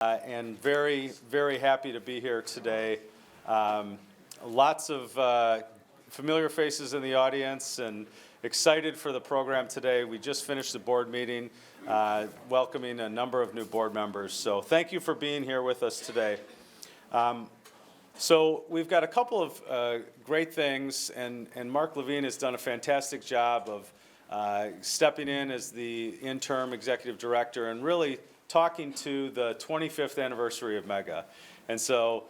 And very, very happy to be here today. Lots of familiar faces in the audience and excited for the program today. We just finished the board meeting, welcoming a number of new board members. So thank you for being here with us today. So we've got a couple of great things, and Mark Levine has done a fantastic job of stepping in as the interim executive director and really talking to the 25th anniversary of Mega. And so,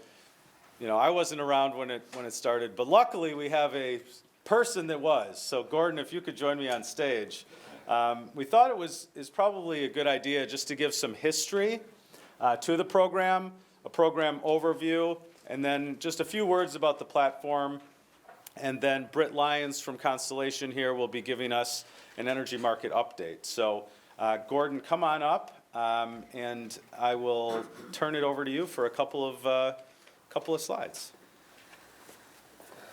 you know, I wasn't around when it started, but luckily we have a person that was. So Gordon, if you could join me on stage. We thought is probably a good idea just to give some history to the program, a program overview, and then just a few words about the platform. And then Britt Lyons from Constellation here will be giving us an energy market update. So Gordon, come on up. And I will turn it over to you for a couple of slides.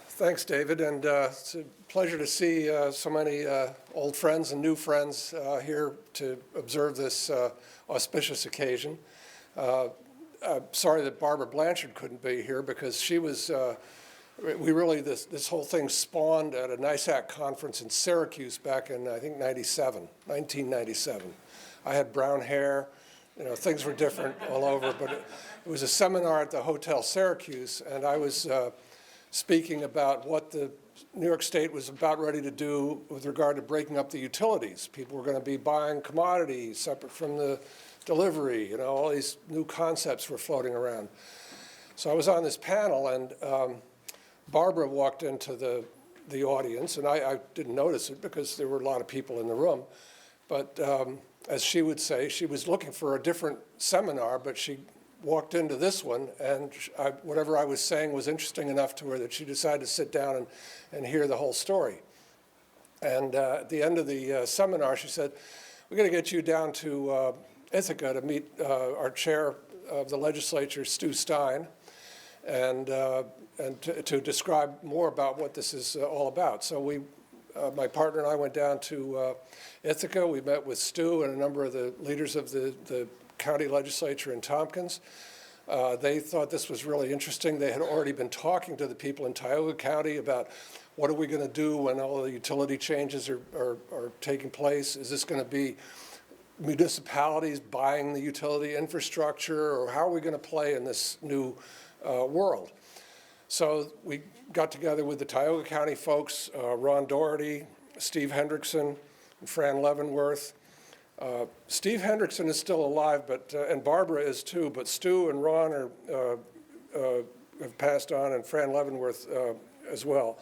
Thanks, David, and it's a pleasure to see so many old friends and new friends here to observe this auspicious occasion. I'm sorry that Barbara Blanchard couldn't be here because she was, this whole thing spawned at a NISAC conference in Syracuse back in, I think, 1997. I had brown hair, you know, things were different all over, but it was a seminar at the Hotel Syracuse, and I was speaking about what the New York State was about ready to do with regard to breaking up the utilities. People were going to be buying commodities separate from the delivery, you know, all these new concepts were floating around. So I was on this panel, and Barbara walked into the audience, and I didn't notice it because there were a lot of people in the room, but as she would say, she was looking for a different seminar, but she walked into this one, and whatever I was saying was interesting enough to her that she decided to sit down and hear the whole story. And at the end of the seminar, she said, "We're going to get you down to Ithaca to meet our chair of the legislature, Stu Stein, and to describe more about what this is all about." So my partner and I went down to Ithaca. We met with Stu and a number of the leaders of the county legislature in Tompkins. They thought this was really interesting. They had already been talking to the people in Tioga County about what are we going to do when all the utility changes are taking place. Is this going to be municipalities buying the utility infrastructure, or how are we going to play in this new world? So we got together with the Tioga County folks, Ron Doherty, Steve Hendrickson, and Fran Leavenworth. Steve Hendrickson is still alive, and Barbara is too, but Stu and Ron have passed on, and Fran Leavenworth as well.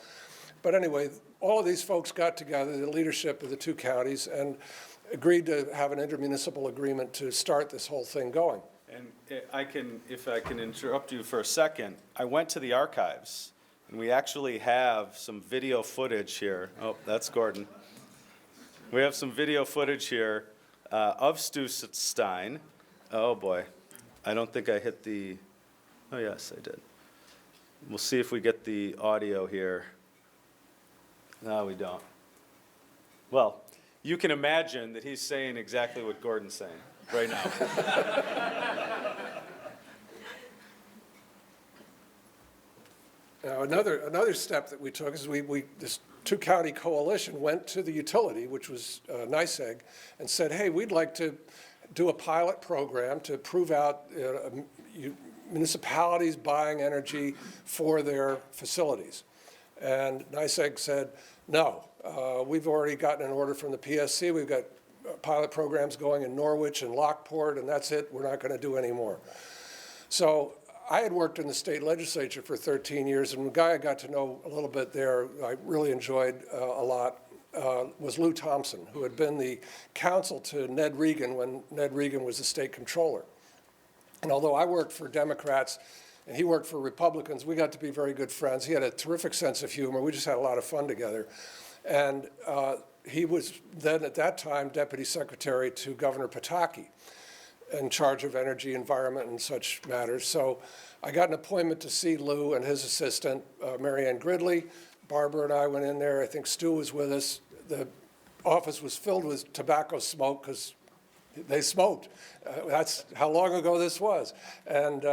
But anyway, all of these folks got together, the leadership of the two counties, and agreed to have an intermunicipal agreement to start this whole thing going. And if I can interrupt you for a second, I went to the archives, and we actually have some video footage here. Oh, that's Gordon. We have some video footage here of Stu Stein. Oh boy, I don't think I hit the, oh yes, I did. We'll see if we get the audio here. No, we don't. Well, you can imagine that he's saying exactly what Gordon's saying right now. Now, another step that we took is this two-county coalition went to the utility, which was NYSEG, and said, hey, we'd like to do a pilot program to prove out municipalities buying energy for their facilities. And NYSEG said, no, we've already gotten an order from the PSC. We've got pilot programs going in Norwich and Lockport, and that's it. We're not going to do any more. So I had worked in the state legislature for 13 years, and the guy I got to know a little bit there, I really enjoyed a lot, was Lou Thompson, who had been the counsel to Ned Regan when Ned Regan was the state controller. And although I worked for Democrats and he worked for Republicans, we got to be very good friends. He had a terrific sense of humor. We just had a lot of fun together. And he was then, at that time, Deputy Secretary to Governor Pataki, in charge of energy, environment, and such matters. So I got an appointment to see Lou and his assistant, Mary Ann Gridley. Barbara and I went in there. I think Stu was with us. The office was filled with tobacco smoke because they smoked. That's how long ago this was. And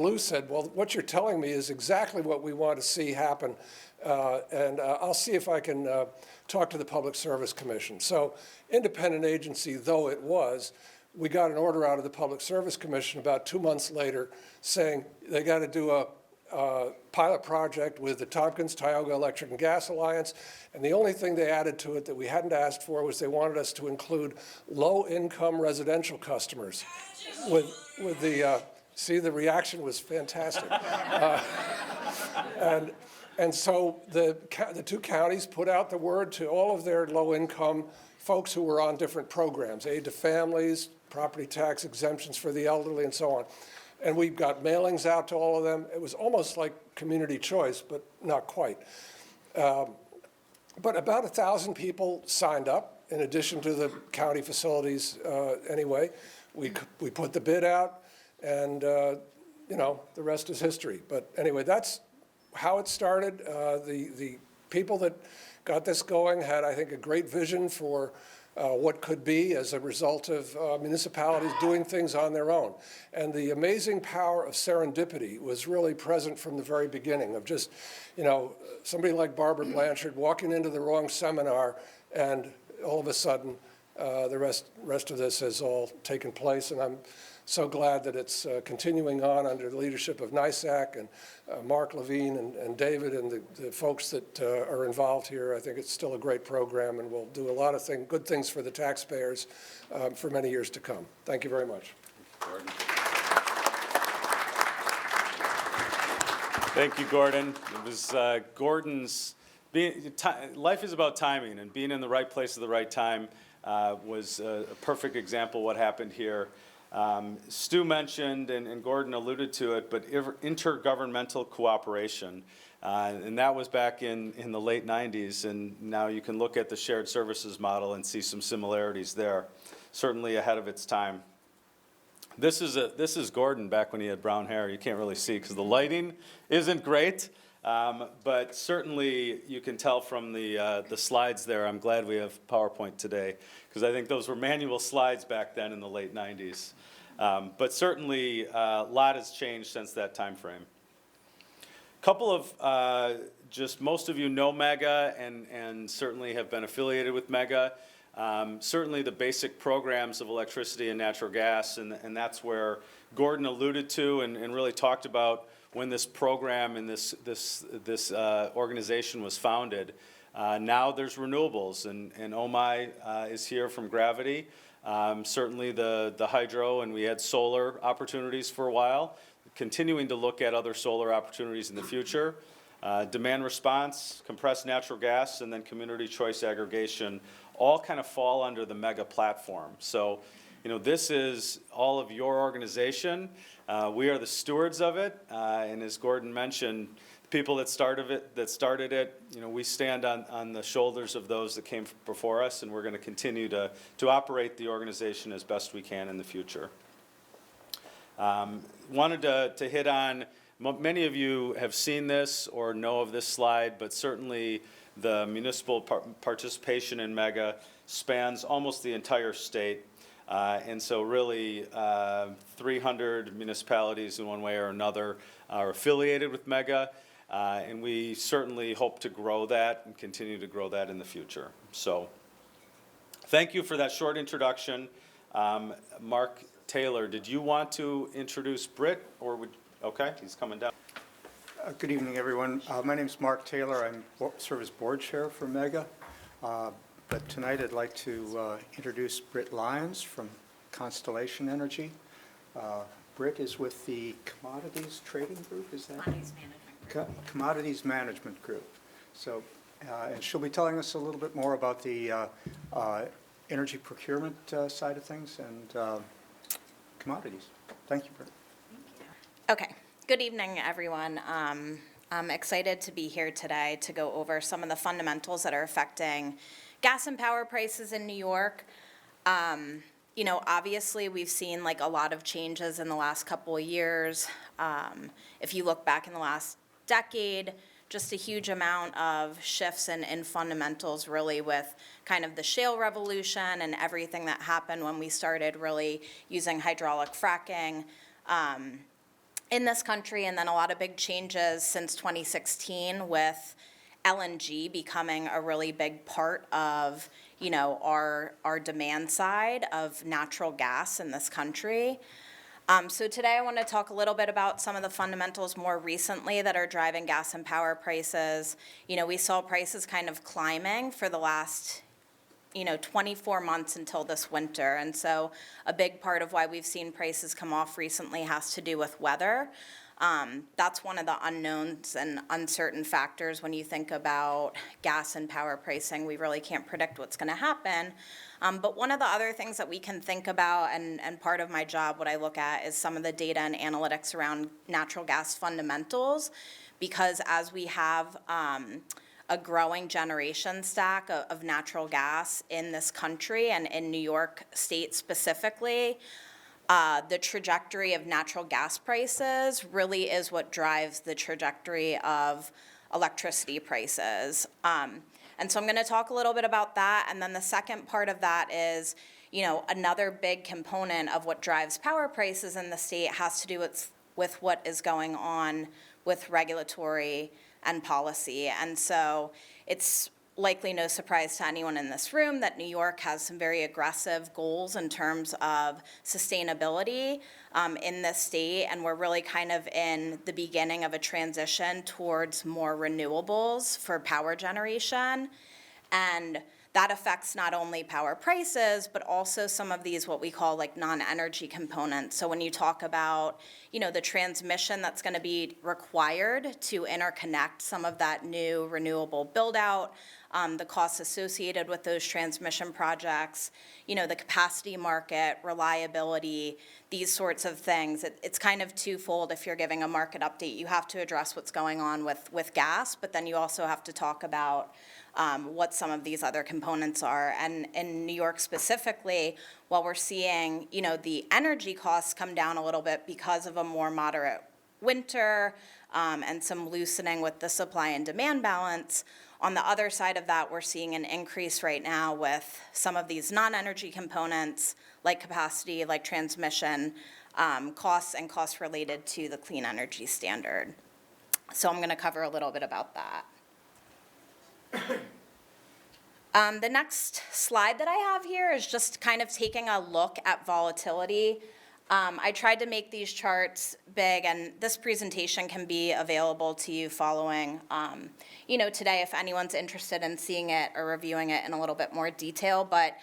Lou said, well, what you're telling me is exactly what we want to see happen. I'll see if I can talk to the Public Service Commission. So independent agency though it was, we got an order out of the Public Service Commission about 2 months later saying they got to do a pilot project with the Tompkins Tioga Electric and Gas Alliance, and the only thing they added to it that we hadn't asked for was they wanted us to include low-income residential customers. With the see, the reaction was fantastic, and so the two counties put out the word to all of their low-income folks who were on different programs, aid to families, property tax exemptions for the elderly, and so on. And we got mailings out to all of them. It was almost like community choice, but not quite. But about 1,000 people signed up, in addition to the county facilities anyway. We put the bid out, and you know, the rest is history. But anyway, that's how it started. The people that got this going had, I think, a great vision for what could be as a result of municipalities doing things on their own. And the amazing power of serendipity was really present from the very beginning of just, you know, somebody like Barbara Blanchard walking into the wrong seminar, and all of a sudden the rest of this has all taken place. And I'm so glad that it's continuing on under the leadership of NISAC and Mark Levine and David and the folks that are involved here. I think it's still a great program, and we'll do a lot of good things for the taxpayers for many years to come. Thank you very much. Gordon. Thank you, Gordon. It was Gordon's, life is about timing, and being in the right place at the right time was a perfect example of what happened here. Stu mentioned, and Gordon alluded to it, but intergovernmental cooperation. And that was back in the late 90s, and now you can look at the shared services model and see some similarities there, certainly ahead of its time. This is Gordon back when he had brown hair. You can't really see because the lighting isn't great, but certainly you can tell from the slides there. I'm glad we have PowerPoint today, because I think those were manual slides back then in the late 90s. But certainly a lot has changed since that time frame. Couple of, just most of you know MEGA and certainly have been affiliated with MEGA. Certainly the basic programs of electricity and natural gas, and that's where Gordon alluded to and really talked about when this program and this organization was founded. Now there's renewables, and OMI is here from Gravity. Certainly the hydro, and we had solar opportunities for a while, continuing to look at other solar opportunities in the future. Demand response, compressed natural gas, and then community choice aggregation all kind of fall under the MEGA platform. So, you know, this is all of your organization. We are the stewards of it, and as Gordon mentioned, the people that started it, you know, we stand on the shoulders of those that came before us, and we're going to continue to operate the organization as best we can in the future. Wanted to hit on, many of you have seen this or know of this slide, but certainly the municipal participation in MEGA spans almost the entire state. And so really 300 municipalities in one way or another are affiliated with MEGA. And we certainly hope to grow that and continue to grow that in the future. So thank you for that short introduction. Mark Taylor, did you want to introduce Britt, or would, okay, he's coming down. Good evening, everyone. My name is Mark Taylor. I serve as board chair for MEGA. But tonight I'd like to introduce Britt Lyons from Constellation Energy. Britt is with the Commodities Trading Group, is that? Commodities Management Group. Commodities Management Group. So, and she'll be telling us a little bit more about the energy procurement side of things and commodities. Thank you, Britt. Thank you. Okay. Good evening, everyone. I'm excited to be here today to go over some of the fundamentals that are affecting gas and power prices in New York. You know, obviously we've seen like a lot of changes in the last couple of years. If you look back in the last decade, just a huge amount of shifts in fundamentals, really, with kind of the shale revolution and everything that happened when we started really using hydraulic fracking in this country, and then a lot of big changes since 2016 with LNG becoming a really big part of, you know, our demand side of natural gas in this country. So today I want to talk a little bit about some of the fundamentals more recently that are driving gas and power prices. You know, we saw prices kind of climbing for the last 24 months until this winter. And so a big part of why we've seen prices come off recently has to do with weather. That's one of the unknowns and uncertain factors when you think about gas and power pricing. We really can't predict what's going to happen. But one of the other things that we can think about, and part of my job, what I look at, is some of the data and analytics around natural gas fundamentals, because as we have a growing generation stack of natural gas in this country and in New York State specifically, the trajectory of natural gas prices really is what drives the trajectory of electricity prices. And so I'm going to talk a little bit about that, and then the second part of that is, another big component of what drives power prices in the state has to do with what is going on with regulatory and policy. And so it's likely no surprise to anyone in this room that New York has some very aggressive goals in terms of sustainability in this state, and we're really kind of in the beginning of a transition towards more renewables for power generation. And that affects not only power prices, but also some of these what we call like non-energy components. So when you talk about, the transmission that's going to be required to interconnect some of that new renewable build-out, the costs associated with those transmission projects, the capacity market, reliability, these sorts of things. It's kind of twofold. If you're giving a market update, you have to address what's going on with gas, but then you also have to talk about what some of these other components are. And in New York specifically, while we're seeing, the energy costs come down a little bit because of a more moderate winter and some loosening with the supply and demand balance, on the other side of that, we're seeing an increase right now with some of these non-energy components like capacity, like transmission costs, and costs related to the clean energy standard. So I'm going to cover a little bit about that. The next slide that I have here is just kind of taking a look at volatility. I tried to make these charts big, and this presentation can be available to you following, today if anyone's interested in seeing it or reviewing it in a little bit more detail. But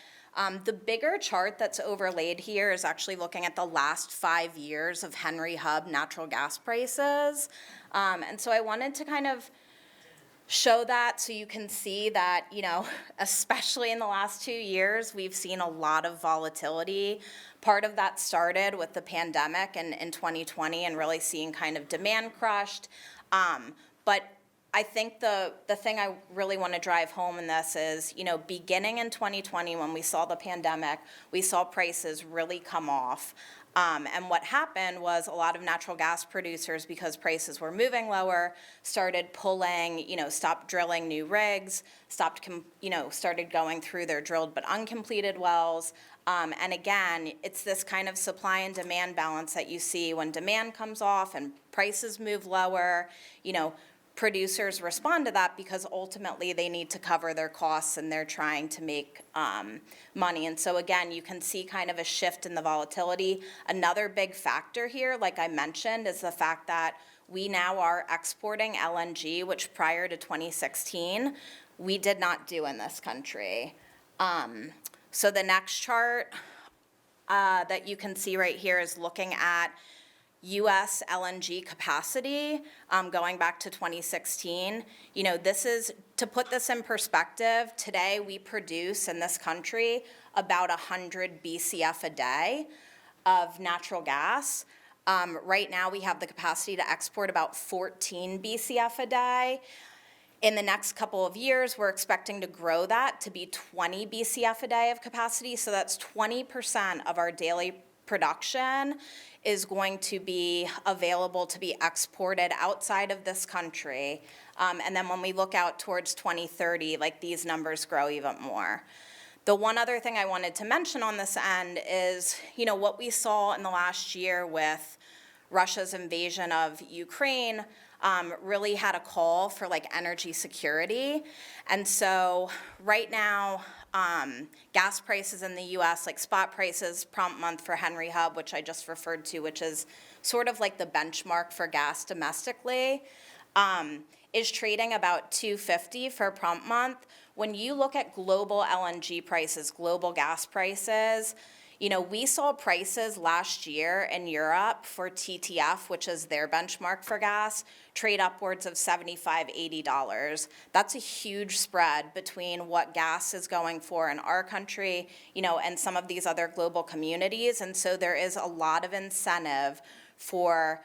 the bigger chart that's overlaid here is actually looking at the last 5 years of Henry Hub natural gas prices. And so I wanted to kind of show that so you can see that, especially in the last 2 years, we've seen a lot of volatility. Part of that started with the pandemic in 2020 and really seeing kind of demand crushed. But I think the thing I really want to drive home in this is, beginning in 2020 when we saw the pandemic, we saw prices really come off. And what happened was a lot of natural gas producers, because prices were moving lower, started pulling, stopped drilling new rigs, started going through their drilled but uncompleted wells. And again, it's this kind of supply and demand balance that you see when demand comes off and prices move lower. Producers respond to that because ultimately they need to cover their costs and they're trying to make money. And so again, you can see kind of a shift in the volatility. Another big factor here, like I mentioned, is the fact that we now are exporting LNG, which prior to 2016, we did not do in this country. So the next chart that you can see right here is looking at U.S. LNG capacity going back to 2016. This is, to put this in perspective, today we produce in this country about 100 BCF a day of natural gas. Right now we have the capacity to export about 14 BCF a day. In the next couple of years, we're expecting to grow that to be 20 BCF a day of capacity. So that's 20% of our daily production is going to be available to be exported outside of this country. And then when we look out towards 2030, like these numbers grow even more. The one other thing I wanted to mention on this end is, what we saw in the last year with Russia's invasion of Ukraine really had a call for like energy security. And so right now, gas prices in the US, like spot prices prompt month for Henry Hub, which I just referred to, which is sort of like the benchmark for gas domestically, is trading about $2.50 for prompt month. When you look at global LNG prices, global gas prices, we saw prices last year in Europe for TTF, which is their benchmark for gas, trade upwards of $75, $80. That's a huge spread between what gas is going for in our country, and some of these other global communities. And so there is a lot of incentive for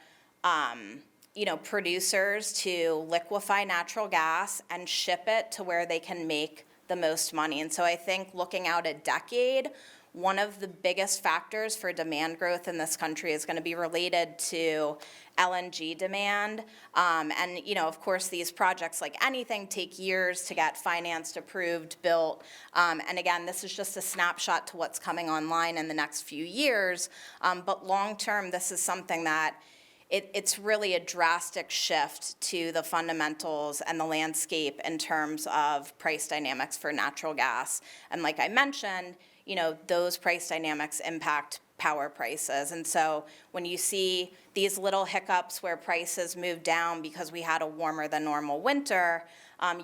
producers to liquefy natural gas and ship it to where they can make the most money. And so I think looking out a decade, one of the biggest factors for demand growth in this country is going to be related to LNG demand. And, of course, these projects, like anything, take years to get financed, approved, built. And again, this is just a snapshot to what's coming online in the next few years. But long term, this is something that it's really a drastic shift to the fundamentals and the landscape in terms of price dynamics for natural gas. And like I mentioned, those price dynamics impact power prices. And so when you see these little hiccups where prices move down because we had a warmer than normal winter,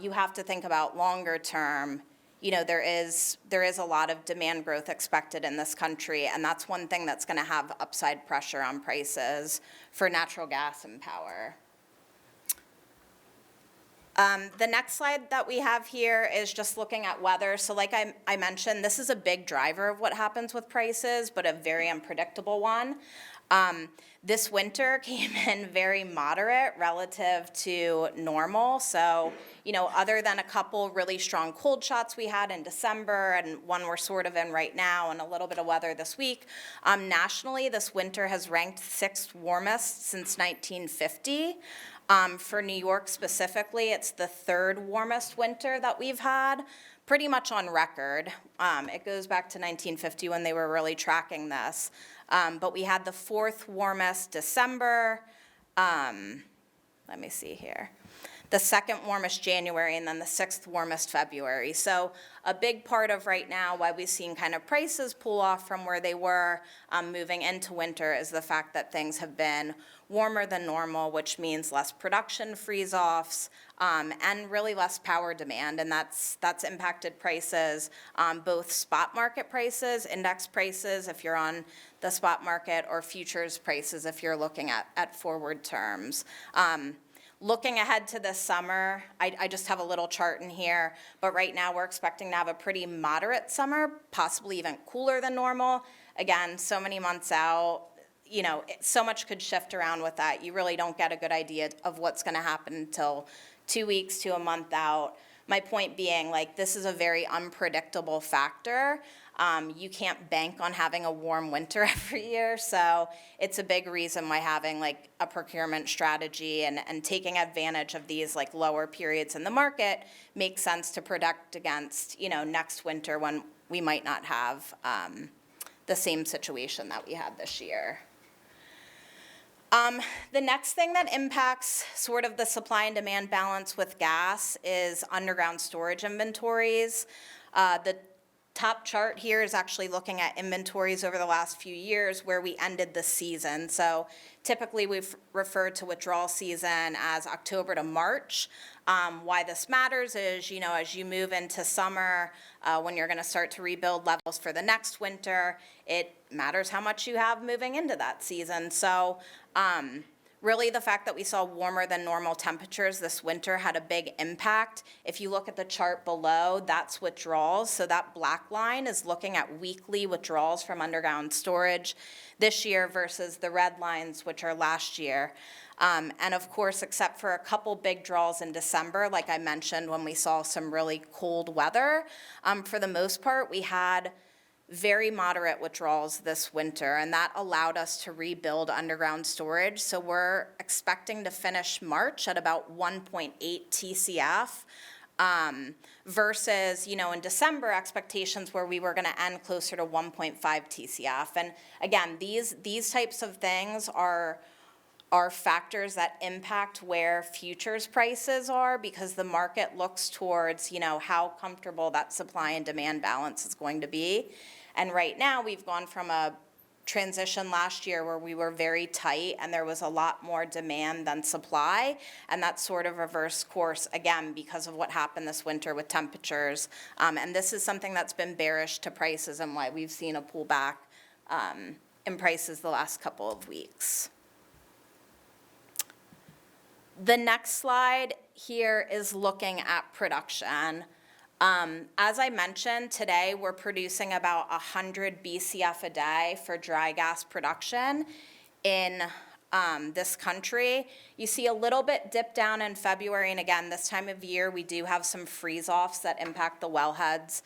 you have to think about longer term. There is a lot of demand growth expected in this country, and that's one thing that's going to have upside pressure on prices for natural gas and power. The next slide that we have here is just looking at weather. So like I mentioned, this is a big driver of what happens with prices, but a very unpredictable one. This winter came in very moderate relative to normal. So, other than a couple really strong cold shots we had in December and one we're sort of in right now and a little bit of weather this week, nationally, this winter has ranked 6th warmest since 1950. For New York specifically, it's the 3rd warmest winter that we've had, pretty much on record. It goes back to 1950 when they were really tracking this. But we had the 4th warmest December, let me see here, the 2nd warmest January, and then the 6th warmest February. So a big part of right now why we've seen kind of prices pull off from where they were moving into winter is the fact that things have been warmer than normal, which means less production freeze-offs and really less power demand. And that's impacted prices, both spot market prices, index prices if you're on the spot market, or futures prices if you're looking at forward terms. Looking ahead to this summer, I just have a little chart in here, but right now we're expecting to have a pretty moderate summer, possibly even cooler than normal. Again, so many months out, so much could shift around with that. You really don't get a good idea of what's going to happen until 2 weeks to a month out. My point being, this is a very unpredictable factor. You can't bank on having a warm winter every year, so it's a big reason why having a procurement strategy and taking advantage of these lower periods in the market makes sense to protect against next winter when we might not have the same situation that we had this year. The next thing that impacts sort of the supply and demand balance with gas is underground storage inventories. The top chart here is actually looking at inventories over the last few years where we ended the season. So typically we've referred to withdrawal season as October to March. Why this matters is, as you move into summer, when you're going to start to rebuild levels for the next winter, it matters how much you have moving into that season. So really the fact that we saw warmer than normal temperatures this winter had a big impact. If you look at the chart below, that's withdrawals. So that black line is looking at weekly withdrawals from underground storage this year versus the red lines, which are last year. And of course, except for a couple big draws in December, like I mentioned, when we saw some really cold weather, for the most part, we had very moderate withdrawals this winter, and that allowed us to rebuild underground storage. So we're expecting to finish March at about 1.8 TCF, versus, in December, expectations where we were gonna end closer to 1.5 TCF. And again, these types of things are factors that impact where futures prices are, because the market looks towards, how comfortable that supply and demand balance is going to be. And right now, we've gone from a transition last year where we were very tight and there was a lot more demand than supply, and that's sort of reversed course again because of what happened this winter with temperatures. And this is something that's been bearish to prices and why we've seen a pullback in prices the last couple of weeks. The next slide here is looking at production. As I mentioned, today we're producing about 100 BCF a day for dry gas production in this country. You see a little bit dip down in February, and again, this time of year we do have some freeze-offs that impact the wellheads.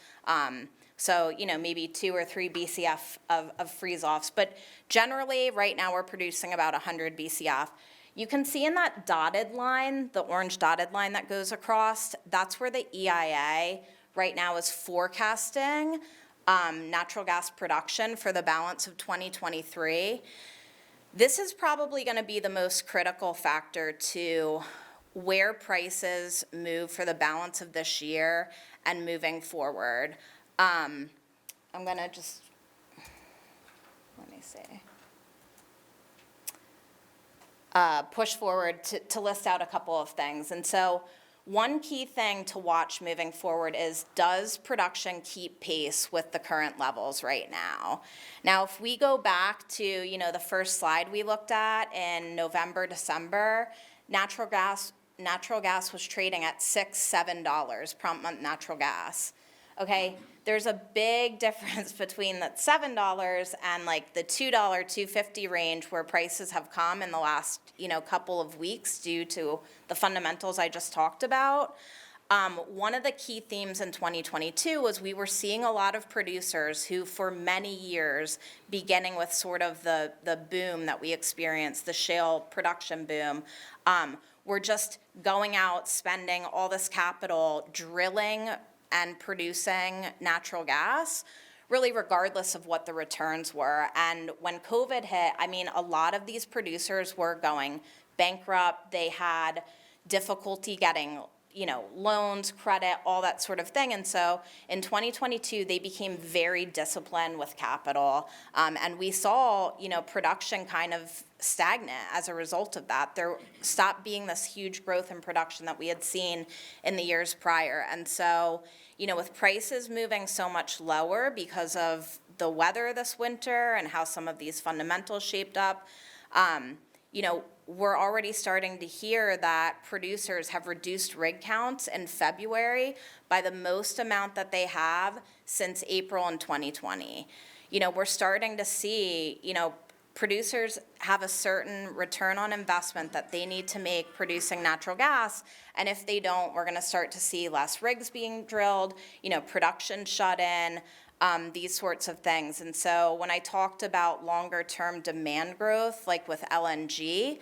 So, maybe 2 or 3 BCF of freeze-offs, but generally right now we're producing about 100 BCF. You can see in that dotted line, the orange dotted line that goes across, that's where the EIA right now is forecasting natural gas production for the balance of 2023. This is probably going to be the most critical factor to where prices move for the balance of this year and moving forward. I'm going to just, let me see. Push forward to list out a couple of things. And so one key thing to watch moving forward is, does production keep pace with the current levels right now? Now, if we go back to, the first slide we looked at in November, December, natural gas was trading at $6, $7 prompt month natural gas. Okay, there's a big difference between that $7 and like the $2, $2.50 range where prices have come in the last, couple of weeks due to the fundamentals I just talked about. One of the key themes in 2022 was we were seeing a lot of producers who for many years, beginning with sort of the boom that we experienced, the shale production boom, were just going out, spending all this capital, drilling and producing natural gas, really regardless of what the returns were. And when COVID hit, a lot of these producers were going bankrupt. They had difficulty getting, loans, credit, all that sort of thing. And so in 2022, they became very disciplined with capital. And we saw, production kind of stagnant as a result of that. There stopped being this huge growth in production that we had seen in the years prior. And so, with prices moving so much lower because of the weather this winter and how some of these fundamentals shaped up, we're already starting to hear that producers have reduced rig counts in February by the most amount that they have since April in 2020. We're starting to see, producers have a certain return on investment that they need to make producing natural gas, and if they don't, we're gonna start to see less rigs being drilled, production shut in, these sorts of things. And so when I talked about longer term demand growth, like with LNG,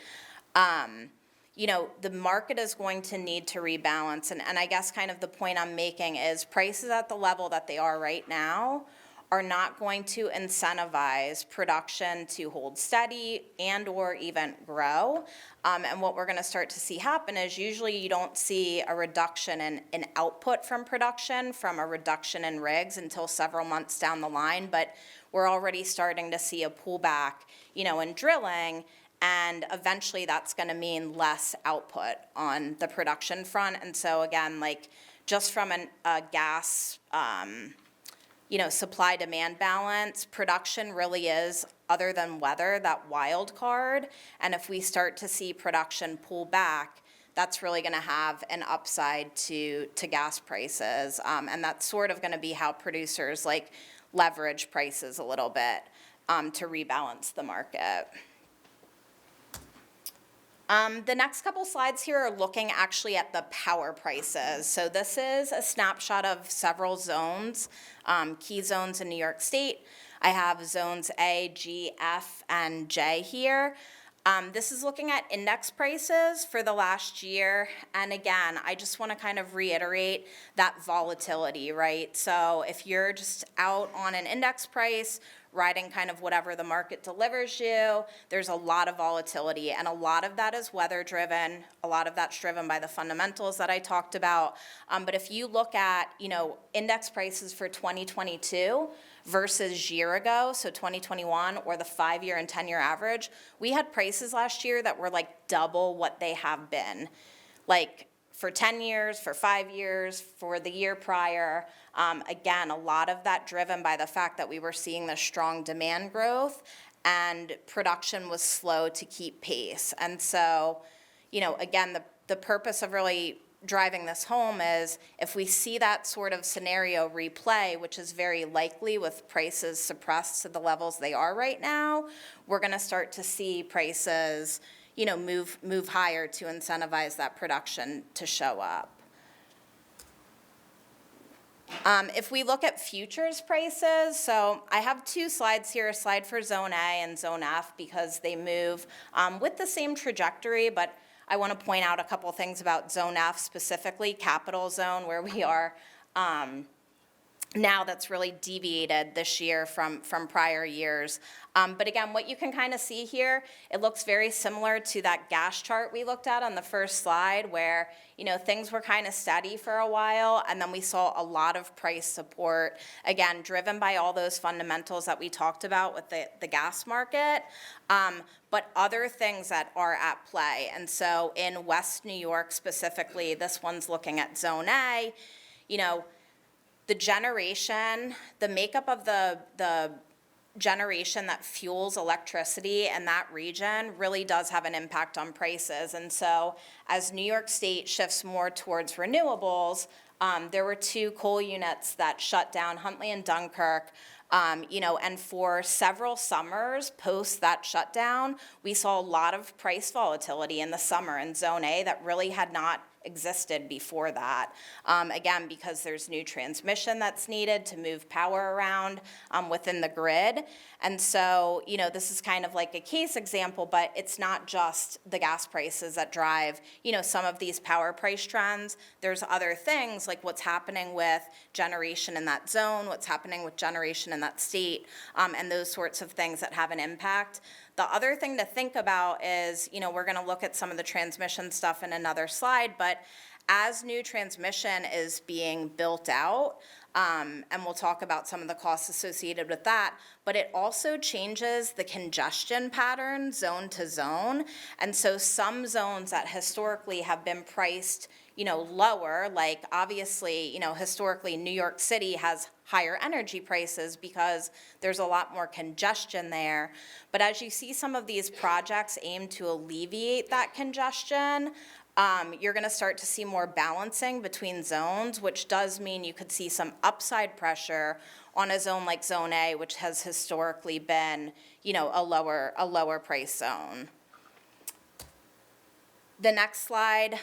the market is going to need to rebalance. And I guess kind of the point I'm making is prices at the level that they are right now are not going to incentivize production to hold steady and or even grow. And what we're gonna start to see happen is usually you don't see a reduction in output from production from a reduction in rigs until several months down the line, but we're already starting to see a pullback, in drilling, and eventually that's gonna mean less output on the production front. And so again, like just from a gas, supply-demand balance, production really is, other than weather, that wild card. And if we start to see production pull back, that's really gonna have an upside to gas prices. And that's sort of gonna be how producers leverage prices a little bit to rebalance the market. The next couple slides here are looking actually at the power prices. So this is a snapshot of several zones, key zones in New York State. I have zones A, G, F, and J here. This is looking at index prices for the last year. And again, I just want to kind of reiterate that volatility, right? So if you're just out on an index price, riding kind of whatever the market delivers you, there's a lot of volatility, and a lot of that is weather driven. A lot of that's driven by the fundamentals that I talked about. But if you look at, index prices for 2022 versus year ago, so 2021, or the 5-year and 10-year average, we had prices last year that were like double what they have been. Like for 10 years, for 5 years, for the year prior. Again, a lot of that driven by the fact that we were seeing the strong demand growth and production was slow to keep pace. And so, again, the purpose of really driving this home is if we see that sort of scenario replay, which is very likely with prices suppressed to the levels they are right now, we're going to start to see prices move higher to incentivize that production to show up. If we look at futures prices, so I have two slides here, a slide for Zone A and Zone F, because they move with the same trajectory, but I want to point out a couple things about Zone F, specifically Capital Zone, where we are now that's really deviated this year from prior years. But again, what you can kind of see here, it looks very similar to that gas chart we looked at on the first slide where, things were kind of steady for a while, and then we saw a lot of price support, again, driven by all those fundamentals that we talked about with the gas market, but other things that are at play. And so in West New York specifically, this one's looking at Zone A, the generation, the makeup of the generation that fuels electricity in that region really does have an impact on prices. And so as New York State shifts more towards renewables, there were 2 coal units that shut down, Huntley and Dunkirk, and for several summers post that shutdown, we saw a lot of price volatility in the summer in Zone A that really had not existed before that. Again, because there's new transmission that's needed to move power around within the grid. And so, this is kind of like a case example, but it's not just the gas prices that drive, some of these power price trends. There's other things like what's happening with generation in that zone, what's happening with generation in that state, and those sorts of things that have an impact. The other thing to think about is, we're going to look at some of the transmission stuff in another slide, but as new transmission is being built out, and we'll talk about some of the costs associated with that, but it also changes the congestion pattern zone to zone. And so some zones that historically have been priced lower, like obviously, historically New York City has higher energy prices because there's a lot more congestion there. But as you see some of these projects aim to alleviate that congestion, you're going to start to see more balancing between zones, which does mean you could see some upside pressure on a zone like Zone A, which has historically been, a lower price zone. The next slide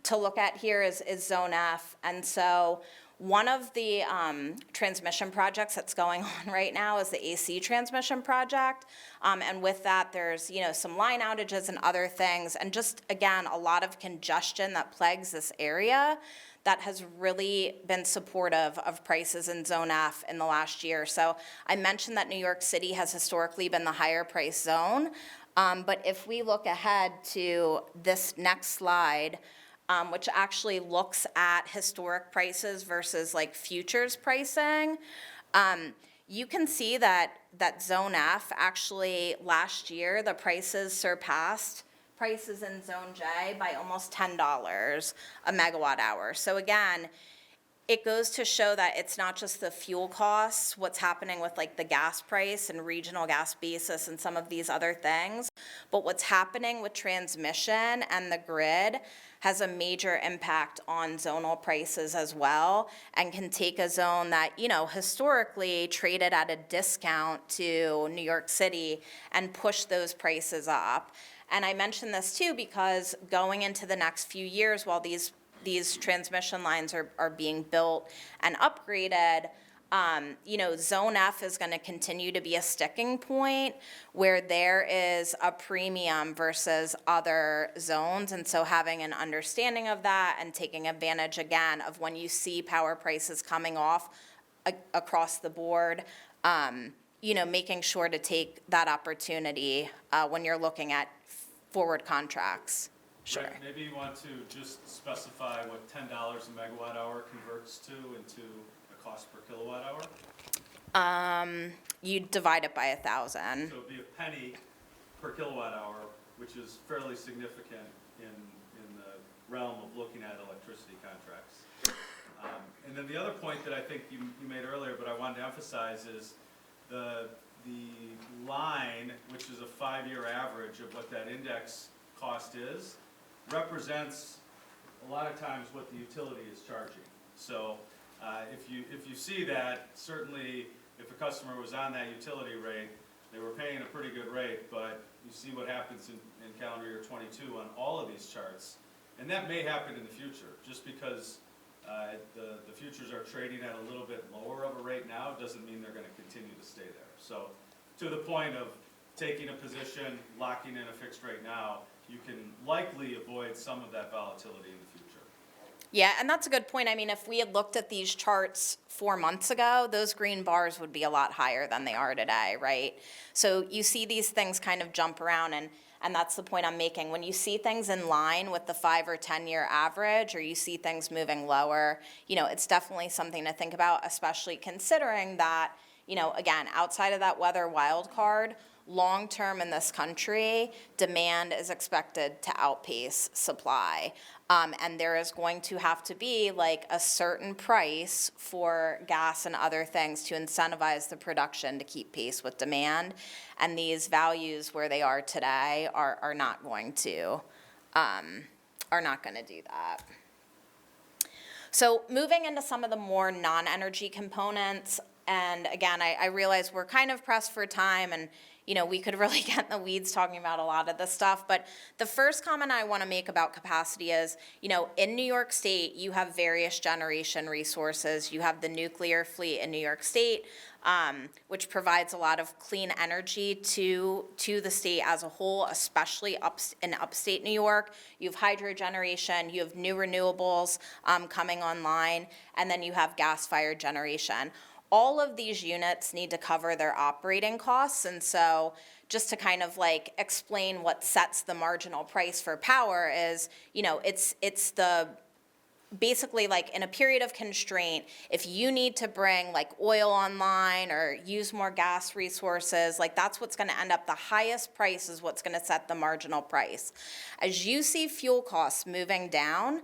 to look at here is Zone F. And so one of the transmission projects that's going on right now is the AC transmission project. And with that, there's, some line outages and other things. And just, again, a lot of congestion that plagues this area that has really been supportive of prices in Zone F in the last year. So I mentioned that New York City has historically been the higher price zone. But if we look ahead to this next slide, which actually looks at historic prices versus like futures pricing, you can see that Zone F actually last year, the prices surpassed prices in Zone J by almost $10 a megawatt hour. So again, it goes to show that it's not just the fuel costs, what's happening with like the gas price and regional gas basis and some of these other things, but what's happening with transmission and the grid has a major impact on zonal prices as well, and can take a zone that, historically traded at a discount to New York City and push those prices up. And I mention this too because going into the next few years, while these transmission lines are being built and upgraded, Zone F is going to continue to be a sticking point where there is a premium versus other zones. And so having an understanding of that and taking advantage again of when you see power prices coming off across the board, making sure to take that opportunity when you're looking at forward contracts. Sure. Right, maybe you want to just specify what $10 a megawatt hour converts to into a cost per kilowatt hour? You divide it by 1,000. So it'd be a penny per kilowatt hour, which is fairly significant in the realm of looking at electricity contracts. And then the other point that I think you made earlier, but I wanted to emphasize, is the line, which is a 5-year average of what that index cost is, represents a lot of times what the utility is charging. So if you see that, certainly if a customer was on that utility rate, they were paying a pretty good rate, but you see what happens in calendar year 22 on all of these charts. And that may happen in the future, just because the futures are trading at a little bit lower of a rate now, doesn't mean they're going to continue to stay there. So to the point of taking a position, locking in a fixed rate now, you can likely avoid some of that volatility in the future. Yeah, and that's a good point. I mean, if we had looked at these charts 4 months ago, those green bars would be a lot higher than they are today, right? So you see these things kind of jump around, and that's the point I'm making. When you see things in line with the 5 or 10-year average, or you see things moving lower, it's definitely something to think about, especially considering that, again, outside of that weather wild card, long-term in this country, demand is expected to outpace supply. And there is going to have to be like a certain price for gas and other things to incentivize the production to keep pace with demand. And these values where they are today are not going to do that. So moving into some of the more non-energy components, and again, I realize we're kind of pressed for time, and we could really get in the weeds talking about a lot of this stuff, but the first comment I want to make about capacity is, in New York State, you have various generation resources. You have the nuclear fleet in New York State, which provides a lot of clean energy to the state as a whole, especially in upstate New York. You have hydro generation, you have new renewables coming online, and then you have gas-fired generation. All of these units need to cover their operating costs, and so just to kind of like explain what sets the marginal price for power is, it's the basically like in a period of constraint, if you need to bring like oil online or use more gas resources, like that's what's going to end up, the highest price is what's going to set the marginal price. As you see fuel costs moving down,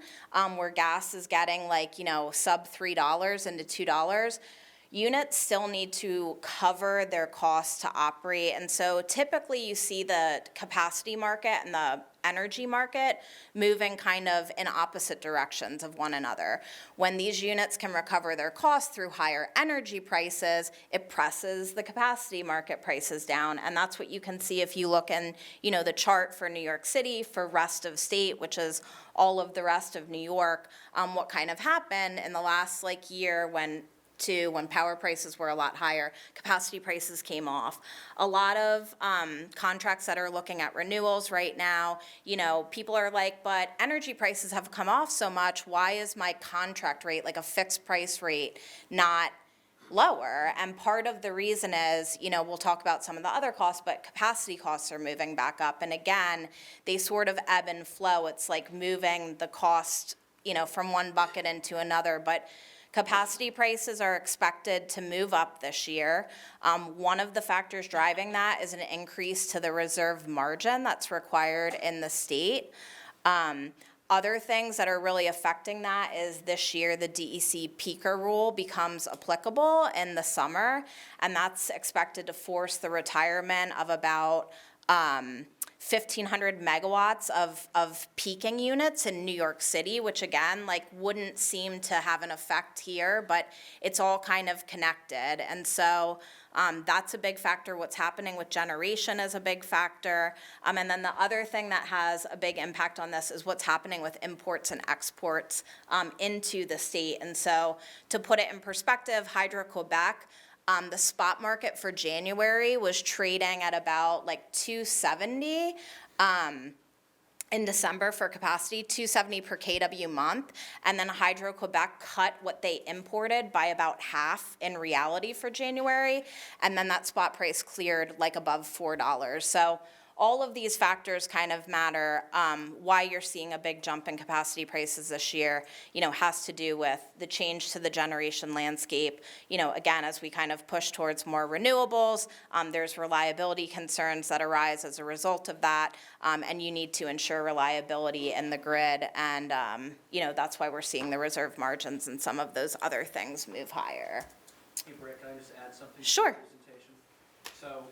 where gas is getting like, sub $3 into $2, units still need to cover their costs to operate. And so typically you see the capacity market and the energy market moving kind of in opposite directions of one another. When these units can recover their costs through higher energy prices, it presses the capacity market prices down. And that's what you can see if you look in, the chart for New York City, for rest of state, which is all of the rest of New York, what kind of happened in the last year when power prices were a lot higher, capacity prices came off. A lot of contracts that are looking at renewals right now, people are like, but energy prices have come off so much, why is my contract rate, like a fixed price rate, not lower? And part of the reason is, we'll talk about some of the other costs, but capacity costs are moving back up. And again, they sort of ebb and flow. It's like moving the cost, from one bucket into another. But capacity prices are expected to move up this year. One of the factors driving that is an increase to the reserve margin that's required in the state. Other things that are really affecting that is this year the DEC peaker rule becomes applicable in the summer, and that's expected to force the retirement of about 1,500 megawatts of peaking units in New York City, which again, like, wouldn't seem to have an effect here, but it's all kind of connected. And so that's a big factor. What's happening with generation is a big factor. And then the other thing that has a big impact on this is what's happening with imports and exports into the state. And so to put it in perspective, Hydro-Quebec, the spot market for January was trading at about like 270 in December for capacity, 270 per kW month, and then Hydro-Quebec cut what they imported by about half in reality for January, and then that spot price cleared like above $4. So all of these factors kind of matter. Why you're seeing a big jump in capacity prices this year, has to do with the change to the generation landscape. Again, as we kind of push towards more renewables, there's reliability concerns that arise as a result of that, and you need to ensure reliability in the grid, and that's why we're seeing the reserve margins and some of those other things move higher. Hey, Britt, can I just add something? Sure. To the presentation? So,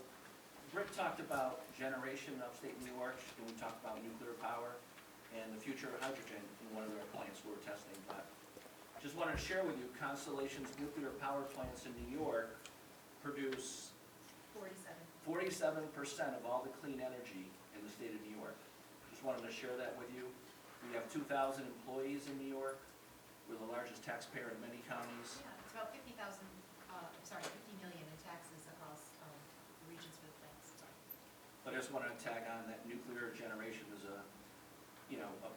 Britt talked about generation in upstate New York, and we talked about nuclear power and the future of hydrogen in one of their plants we were testing. But just wanted to share with you, Constellation's nuclear power plants in New York produce 47% of all the clean energy in the state of New York. Just wanted to share that with you. We have 2,000 employees in New York. We're the largest taxpayer in many counties. Yeah, it's about 50 million in taxes across the regions for the plants. But I just wanted to tag on that nuclear generation is a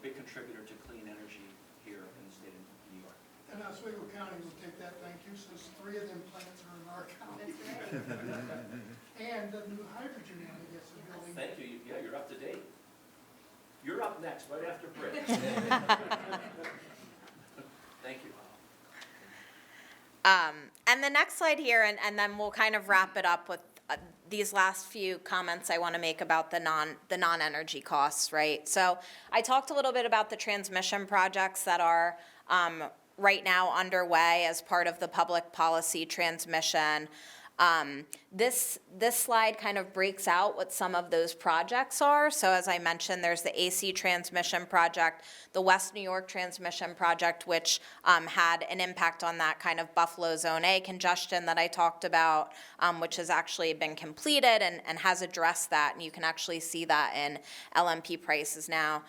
big contributor to clean energy here in the state of New York. And Oswego County will take that, thank you, since 3 of them plants are in our county. That's great. And the new hydrogen one, I guess, is building. Thank you. Yeah, you're up to date. You're up next, right after Britt. Thank you. And the next slide here, and then we'll kind of wrap it up with these last few comments I want to make about the non-energy costs, right? So I talked a little bit about the transmission projects that are right now underway as part of the public policy transmission. This slide kind of breaks out what some of those projects are. So as I mentioned, there's the AC transmission project, the West New York transmission project, which had an impact on that kind of Buffalo Zone A congestion that I talked about, which has actually been completed and has addressed that, and you can actually see that in LMP prices now.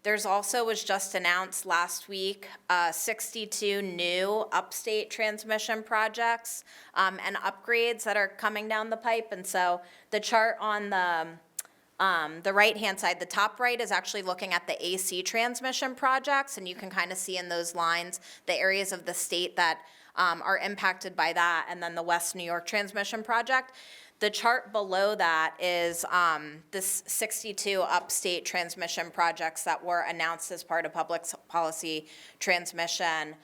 There's also, was just announced last week, 62 new upstate transmission projects and upgrades that are coming down the pipe. And so the chart on the right-hand side, the top right is actually looking at the AC transmission projects, and you can kind of see in those lines the areas of the state that are impacted by that, and then the West New York transmission project. The chart below that is this 62 upstate transmission projects that were announced as part of public policy transmission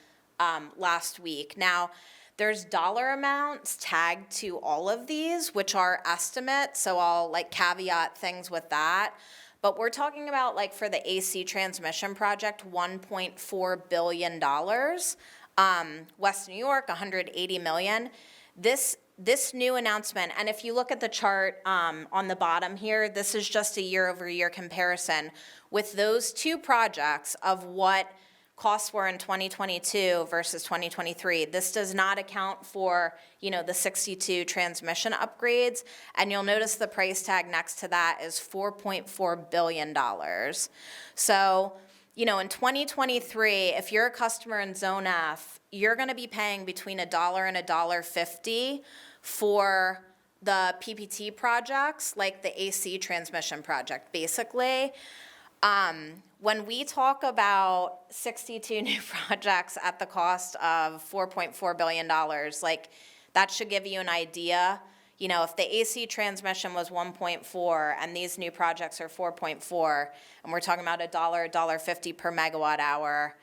last week. Now, there's dollar amounts tagged to all of these, which are estimates, so I'll caveat things with that. But we're talking about, for the AC transmission project, $1.4 billion. West New York, $180 million. This new announcement, and if you look at the chart on the bottom here, this is just a year-over-year comparison with those two projects of what costs were in 2022 versus 2023. This does not account for, the 62 transmission upgrades, and you'll notice the price tag next to that is $4.4 billion. So, in 2023, if you're a customer in Zone F, you're gonna be paying between $1 and $1.50 for the PPT projects, like the AC transmission project, basically. When we talk about 62 new projects at the cost of $4.4 billion, that should give you an idea. If the AC transmission was 1.4 and these new projects are 4.4, and we're talking about $1, $1.50 per megawatt hour,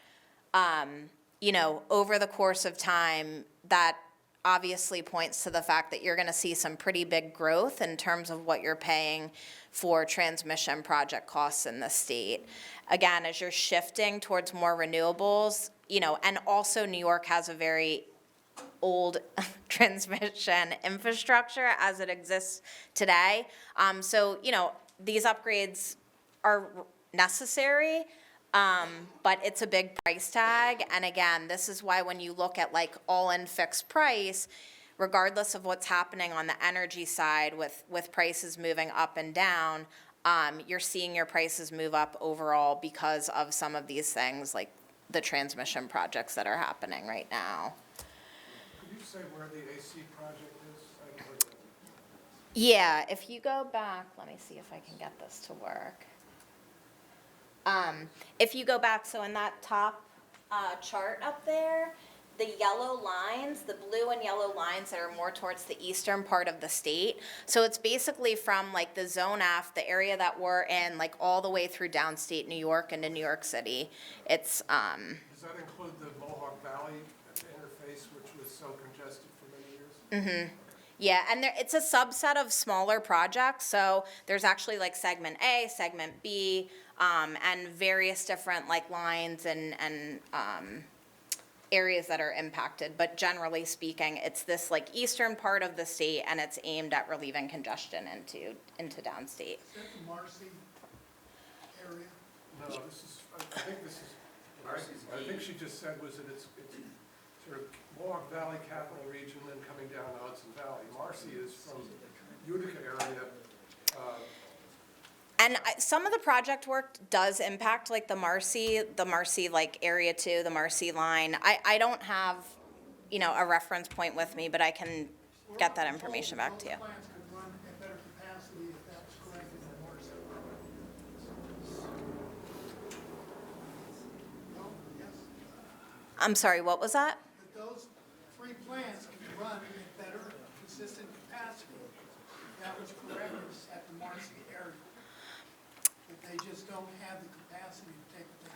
over the course of time, that obviously points to the fact that you're going to see some pretty big growth in terms of what you're paying for transmission project costs in the state. Again, as you're shifting towards more renewables, and also New York has a very old transmission infrastructure as it exists today. So, these upgrades are necessary, but it's a big price tag. And again, this is why when you look at like all-in fixed price, regardless of what's happening on the energy side with prices moving up and down, you're seeing your prices move up overall because of some of these things, like the transmission projects that are happening right now. Could you say where the AC project is? I haven't heard that. Yeah, if you go back, let me see if I can get this to work. If you go back, so in that top chart up there, the yellow lines, the blue and yellow lines that are more towards the eastern part of the state. So it's basically from like the Zone F, the area that we're in, like all the way through downstate New York into New York City. It's, Does that include the Mohawk Valley interface, which was so congested for many years? yeah, and it's a subset of smaller projects. So there's actually like segment A, segment B, and various different like lines and areas that are impacted, but generally speaking, it's this like eastern part of the state, and it's aimed at relieving congestion into downstate. Is that the Marcy area? No, this is, I think this is, I think she just said was that it's sort of Mohawk Valley Capital Region and coming down to Hudson Valley. Marcy is from Utica area. And some of the project work does impact like the Marcy like area 2, the Marcy line. I don't have, a reference point with me, but I can get that information back to you. Those plants could run at better capacity if that was corrected in Marcy. No? Yes? I'm sorry, what was that? That those 3 plants could run at better consistent capacity if that was corrected at the Marcy area. If they just don't have the capacity to take what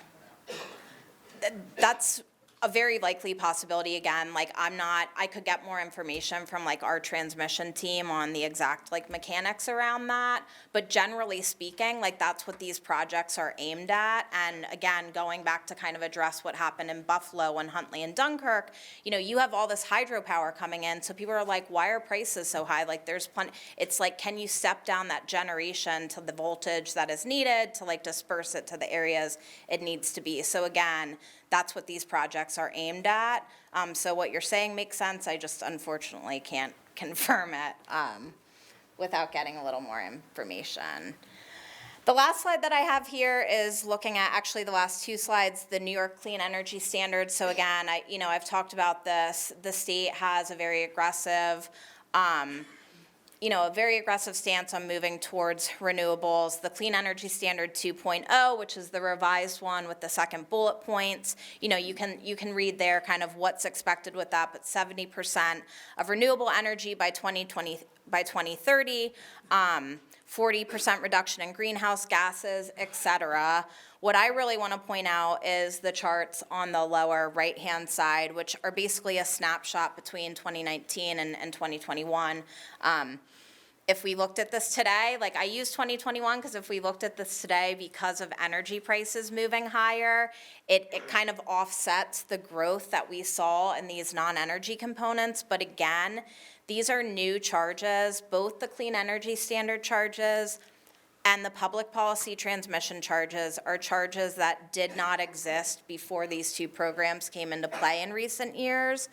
they put out. That's a very likely possibility. Again, like I could get more information from like our transmission team on the exact like mechanics around that. But generally speaking, like that's what these projects are aimed at. And again, going back to kind of address what happened in Buffalo and Huntley and Dunkirk, you have all this hydropower coming in. So people are like, why are prices so high? Like there's plenty, it's like, can you step down that generation to the voltage that is needed to like disperse it to the areas it needs to be? So again, that's what these projects are aimed at. So what you're saying makes sense. I just unfortunately can't confirm it without getting a little more information. The last slide that I have here is looking at actually the last 2 slides, the New York Clean Energy Standard. So again, I've talked about this. The state has a very aggressive stance on moving towards renewables. The Clean Energy Standard 2.0, which is the revised one with the second bullet points, you can read there kind of what's expected with that, but 70% of renewable energy by 2030, 40% reduction in greenhouse gases, et cetera. What I really want to point out is the charts on the lower right-hand side, which are basically a snapshot between 2019 and 2021. If we looked at this today, like I use 2021 because if we looked at this today because of energy prices moving higher, it kind of offsets the growth that we saw in these non-energy components. But again, these are new charges, both the Clean Energy Standard charges and the public policy transmission charges are charges that did not exist before these 2 programs came into play in recent years.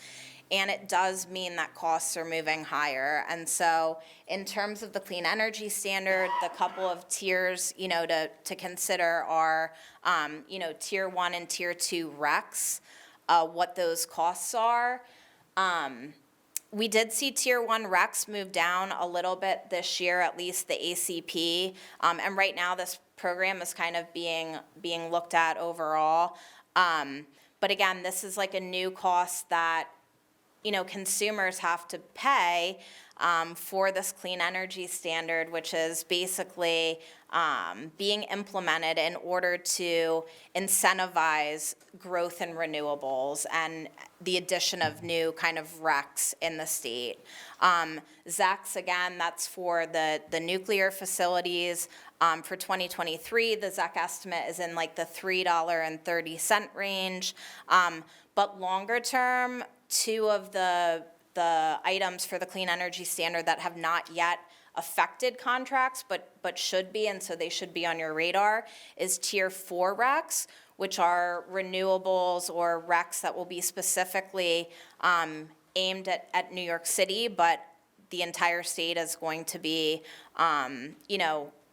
And it does mean that costs are moving higher. And so in terms of the Clean Energy Standard, the couple of tiers, to consider are, Tier 1 and Tier 2 RECs, what those costs are. We did see Tier 1 RECs move down a little bit this year, at least the ACP. And right now this program is kind of being looked at overall. But again, this is like a new cost that consumers have to pay for this Clean Energy Standard, which is basically being implemented in order to incentivize growth in renewables and the addition of new kind of RECs in the state. ZECs, again, that's for the nuclear facilities. For 2023, the ZEC estimate is in like the $3.30 range. But longer term, 2 of the items for the Clean Energy Standard that have not yet affected contracts, but should be, and so they should be on your radar, is Tier 4 RECs, which are renewables or RECs that will be specifically aimed at New York City, but the entire state is going to be,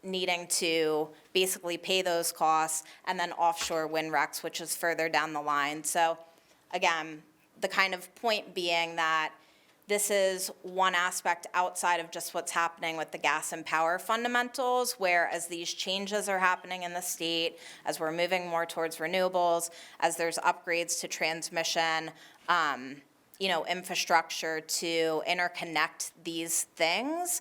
needing to basically pay those costs, and then offshore wind RECs, which is further down the line. So again, the kind of point being that this is one aspect outside of just what's happening with the gas and power fundamentals, where as these changes are happening in the state, as we're moving more towards renewables, as there's upgrades to transmission, infrastructure to interconnect these things,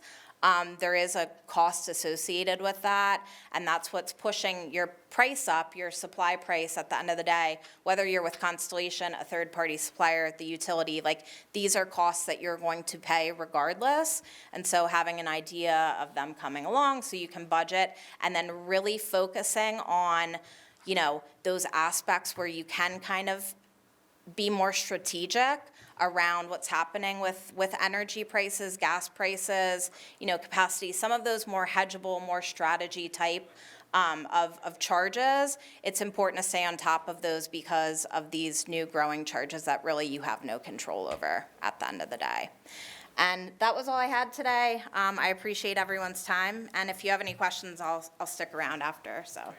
there is a cost associated with that, and that's what's pushing your price up, your supply price at the end of the day, whether you're with Constellation, a third-party supplier, the utility, like, these are costs that you're going to pay regardless, and so having an idea of them coming along so you can budget, and then really focusing on, those aspects where you can kind of be more strategic around what's happening with energy prices, gas prices, capacity, some of those more hedgeable, more strategy type of charges. It's important to stay on top of those because of these new growing charges that really you have no control over at the end of the day. And that was all I had today. I appreciate everyone's time, and if you have any questions, I'll stick around after, so.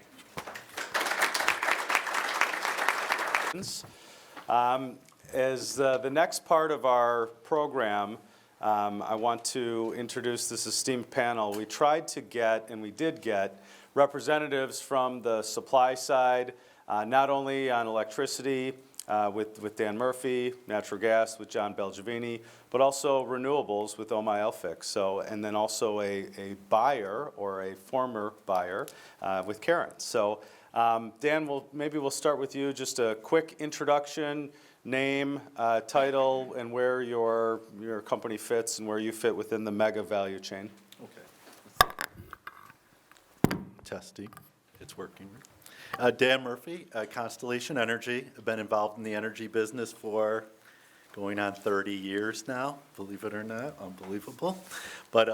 As the next part of our program, I want to introduce this esteemed panel. We tried to get, and we did get, representatives from the supply side, not only on electricity with Dan Murphy, natural gas with John Belgivini, but also renewables with Omai Elphick. So, and then also a buyer or a former buyer with Karen. So, Dan, maybe we'll start with you. Just a quick introduction, name, title, and where your company fits and where you fit within the mega value chain. Okay. Testing. It's working. Dan Murphy, Constellation Energy. I've been involved in the energy business for going on 30 years now, believe it or not. Unbelievable. But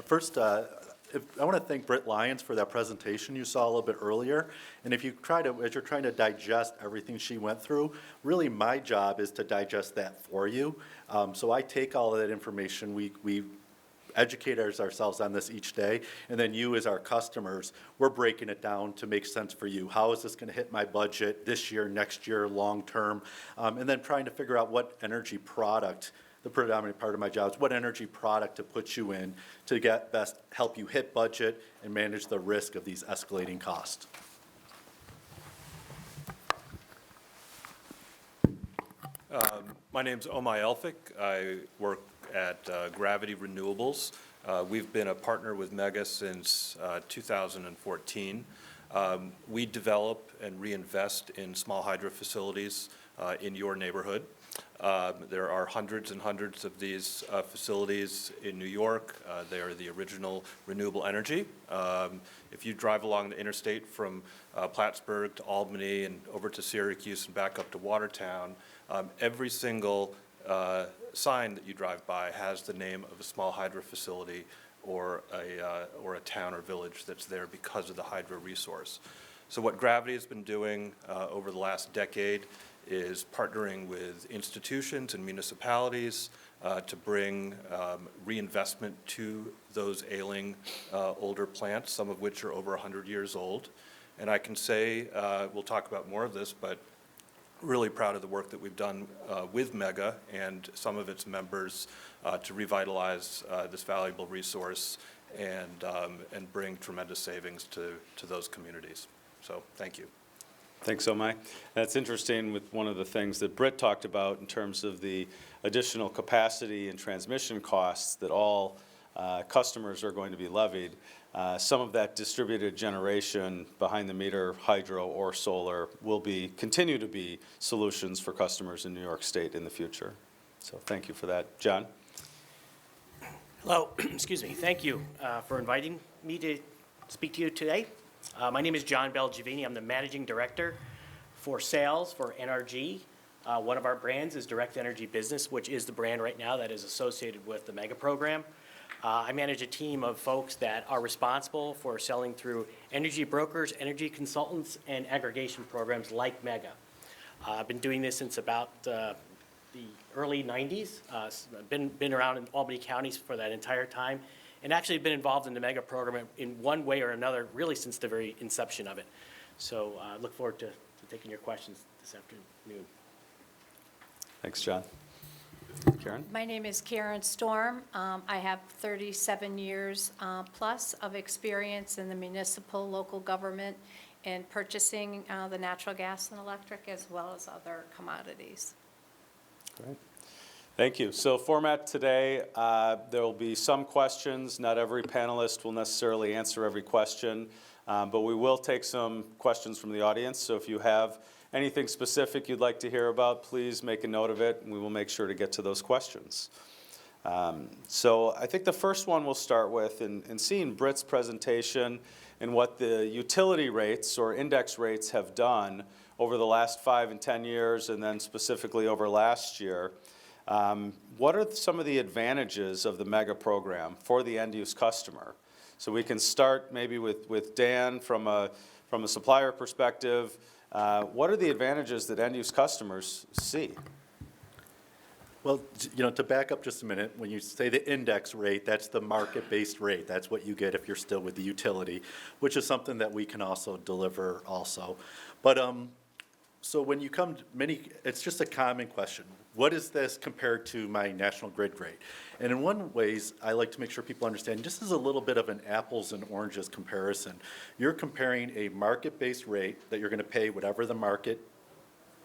first, I want to thank Britt Lyons for that presentation you saw a little bit earlier. And if you as you're trying to digest everything she went through, really my job is to digest that for you. So I take all of that information, we educate ourselves on this each day, and then you as our customers, we're breaking it down to make sense for you. How is this going to hit my budget this year, next year, long term? And then trying to figure out what energy product, the predominant part of my job is what energy product to put you in to help you hit budget and manage the risk of these escalating costs. My name's Omai Elphick. I work at Gravity Renewables. We've been a partner with Mega since 2014. We develop and reinvest in small hydro facilities in your neighborhood. There are hundreds and hundreds of these facilities in New York. They are the original renewable energy. If you drive along the interstate from Plattsburgh to Albany and over to Syracuse and back up to Watertown, every single sign that you drive by has the name of a small hydro facility or a town or village that's there because of the hydro resource. So what Gravity has been doing over the last decade is partnering with institutions and municipalities to bring reinvestment to those ailing older plants, some of which are over 100 years old. And I can say, we'll talk about more of this, but really proud of the work that we've done with Mega and some of its members to revitalize this valuable resource and bring tremendous savings to those communities. So thank you. Thanks, Omai. That's interesting with one of the things that Britt talked about in terms of the additional capacity and transmission costs that all customers are going to be levied. Some of that distributed generation behind the meter, hydro or solar, will continue to be solutions for customers in New York State in the future. So thank you for that. John? Hello, excuse me. Thank you for inviting me to speak to you today. My name is John Belgivini. I'm the Managing Director for Sales for NRG. One of our brands is Direct Energy Business, which is the brand right now that is associated with the Mega program. I manage a team of folks that are responsible for selling through energy brokers, energy consultants, and aggregation programs like Mega. I've been doing this since about the early 90s. Been around in Albany counties for that entire time, and actually been involved in the Mega program in one way or another really since the very inception of it. So I look forward to taking your questions this afternoon. Thanks, John. Karen? My name is Karen Storm. I have 37 years plus of experience in the municipal, local government, and purchasing the natural gas and electric as well as other commodities. Great. Thank you. So format today, there will be some questions. Not every panelist will necessarily answer every question, but we will take some questions from the audience. So if you have anything specific you'd like to hear about, please make a note of it, and we will make sure to get to those questions. So I think the first one we'll start with, in seeing Britt's presentation and what the utility rates or index rates have done over the last 5 and 10 years, and then specifically over last year, what are some of the advantages of the Mega program for the end-use customer? So we can start maybe with Dan from a supplier perspective. What are the advantages that end-use customers see? Well, to back up just a minute, when you say the index rate, that's the market-based rate. That's what you get if you're still with the utility, which is something that we can also deliver also. But so when you come to it's just a common question. What is this compared to my national grid rate? And in one ways, I like to make sure people understand, this is a little bit of an apples and oranges comparison. You're comparing a market-based rate that you're going to pay whatever the market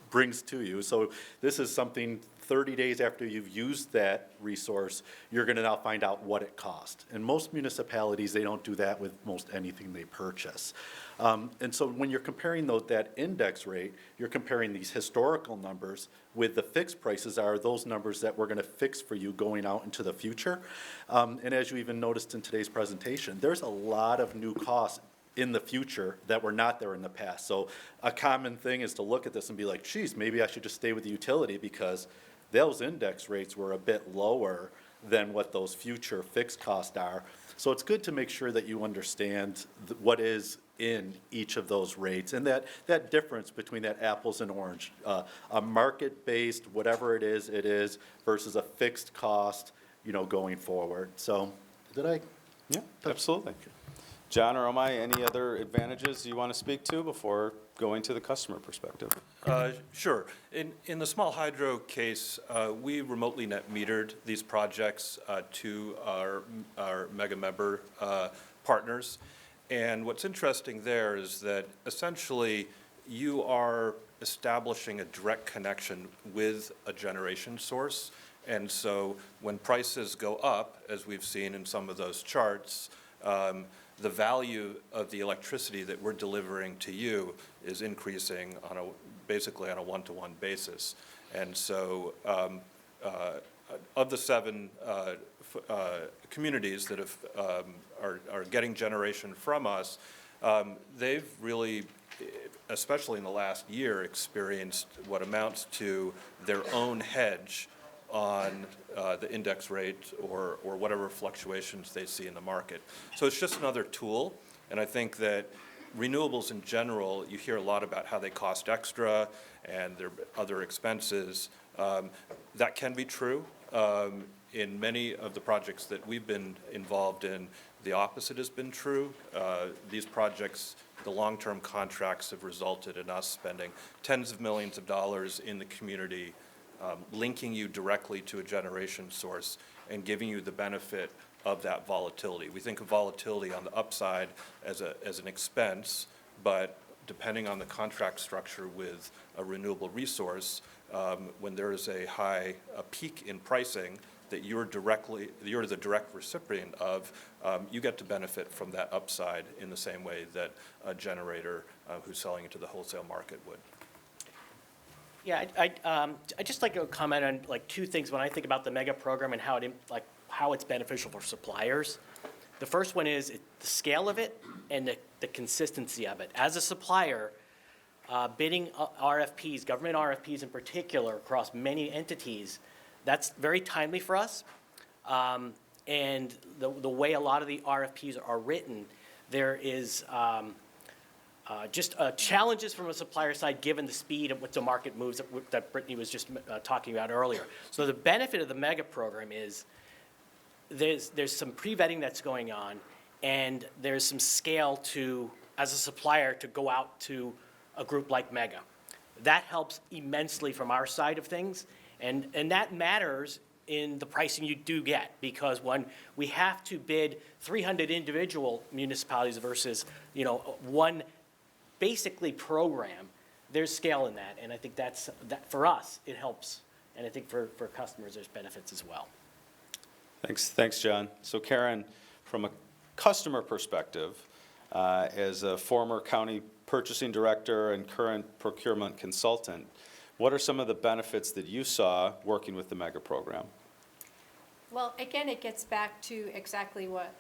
brings to you. So this is something 30 days after you've used that resource, you're going to now find out what it cost. And most municipalities, they don't do that with most anything they purchase. And so when you're comparing that index rate, you're comparing these historical numbers with the fixed prices are those numbers that we're going to fix for you going out into the future. And as you even noticed in today's presentation, there's a lot of new costs in the future that were not there in the past. So a common thing is to look at this and be like, geez, maybe I should just stay with the utility because those index rates were a bit lower than what those future fixed costs are. So it's good to make sure that you understand what is in each of those rates and that difference between that apples and orange, a market-based, whatever it is versus a fixed cost, going forward. So did I? Yeah, absolutely. John or Omai, any other advantages you want to speak to before going to the customer perspective? Sure. In the small hydro case, we remotely net metered these projects to our Mega member partners. And what's interesting there is that essentially you are establishing a direct connection with a generation source. And so when prices go up, as we've seen in some of those charts, the value of the electricity that we're delivering to you is increasing basically on a one-to-one basis. And so of the 7 communities that are getting generation from us, they've really, especially in the last year, experienced what amounts to their own hedge on the index rate or whatever fluctuations they see in the market. So it's just another tool, and I think that renewables in general, you hear a lot about how they cost extra and their other expenses. That can be true. In many of the projects that we've been involved in, the opposite has been true. These projects, the long-term contracts have resulted in us spending tens of millions of dollars in the community, linking you directly to a generation source and giving you the benefit of that volatility. We think of volatility on the upside as an expense, but depending on the contract structure with a renewable resource, when there is a peak in pricing that you're the direct recipient of, you get to benefit from that upside in the same way that a generator who's selling it to the wholesale market would. Yeah, I'd just like to comment on like 2 things when I think about the Mega program and how it's beneficial for suppliers. The first one is the scale of it and the consistency of it. As a supplier, bidding RFPs, government RFPs in particular, across many entities, that's very timely for us. and the way a lot of the RFPs are written, there is just challenges from a supplier side, given the speed at which the market moves that Brittany was just talking about earlier. So the benefit of the MEGA program is there's some pre-vetting that's going on, and there's some scale to, as a supplier, to go out to a group like MEGA. That helps immensely from our side of things, and that matters in the pricing you do get, because when we have to bid 300 individual municipalities versus, one basically program, there's scale in that, and I think that for us, it helps, and I think for customers, there's benefits as well. Thanks, John. So Karen, from a customer perspective, as a former county purchasing director and current procurement consultant, what are some of the benefits that you saw working with the MEGA program? Well, again, it gets back to exactly what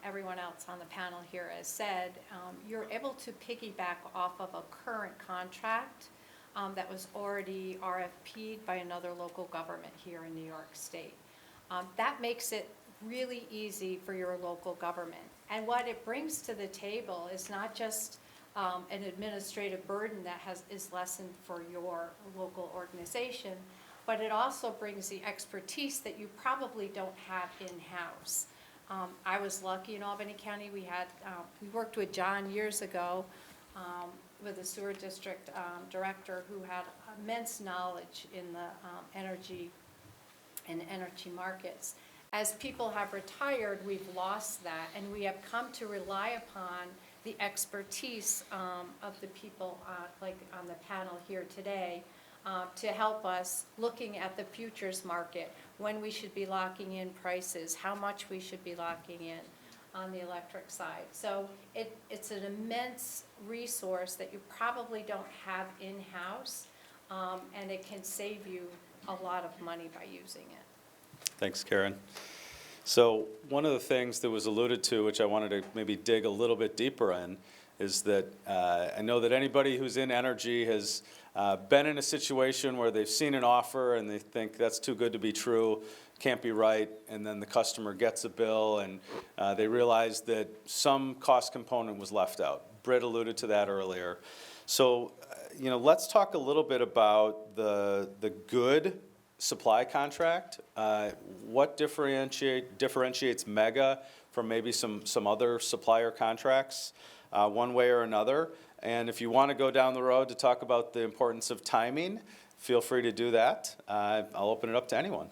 everyone else on the panel here has said. You're able to piggyback off of a current contract that was already RFP'd by another local government here in New York State. That makes it really easy for your local government. And what it brings to the table is not just an administrative burden that is lessened for your local organization, but it also brings the expertise that you probably don't have in-house. I was lucky in Albany County. We worked with John years ago with the sewer district director who had immense knowledge in the energy markets. As people have retired, we've lost that, and we have come to rely upon the expertise of the people like on the panel here today to help us looking at the futures market, when we should be locking in prices, how much we should be locking in on the electric side. So it's an immense resource that you probably don't have in-house, and it can save you a lot of money by using it. Thanks, Karen. So one of the things that was alluded to, which I wanted to maybe dig a little bit deeper in, is that I know that anybody who's in energy has been in a situation where they've seen an offer and they think that's too good to be true, can't be right, and then the customer gets a bill and they realize that some cost component was left out. Britt alluded to that earlier. So, let's talk a little bit about the good supply contract. What differentiates MEGA from maybe some other supplier contracts, one way or another? And if you want to go down the road to talk about the importance of timing, feel free to do that. I'll open it up to anyone.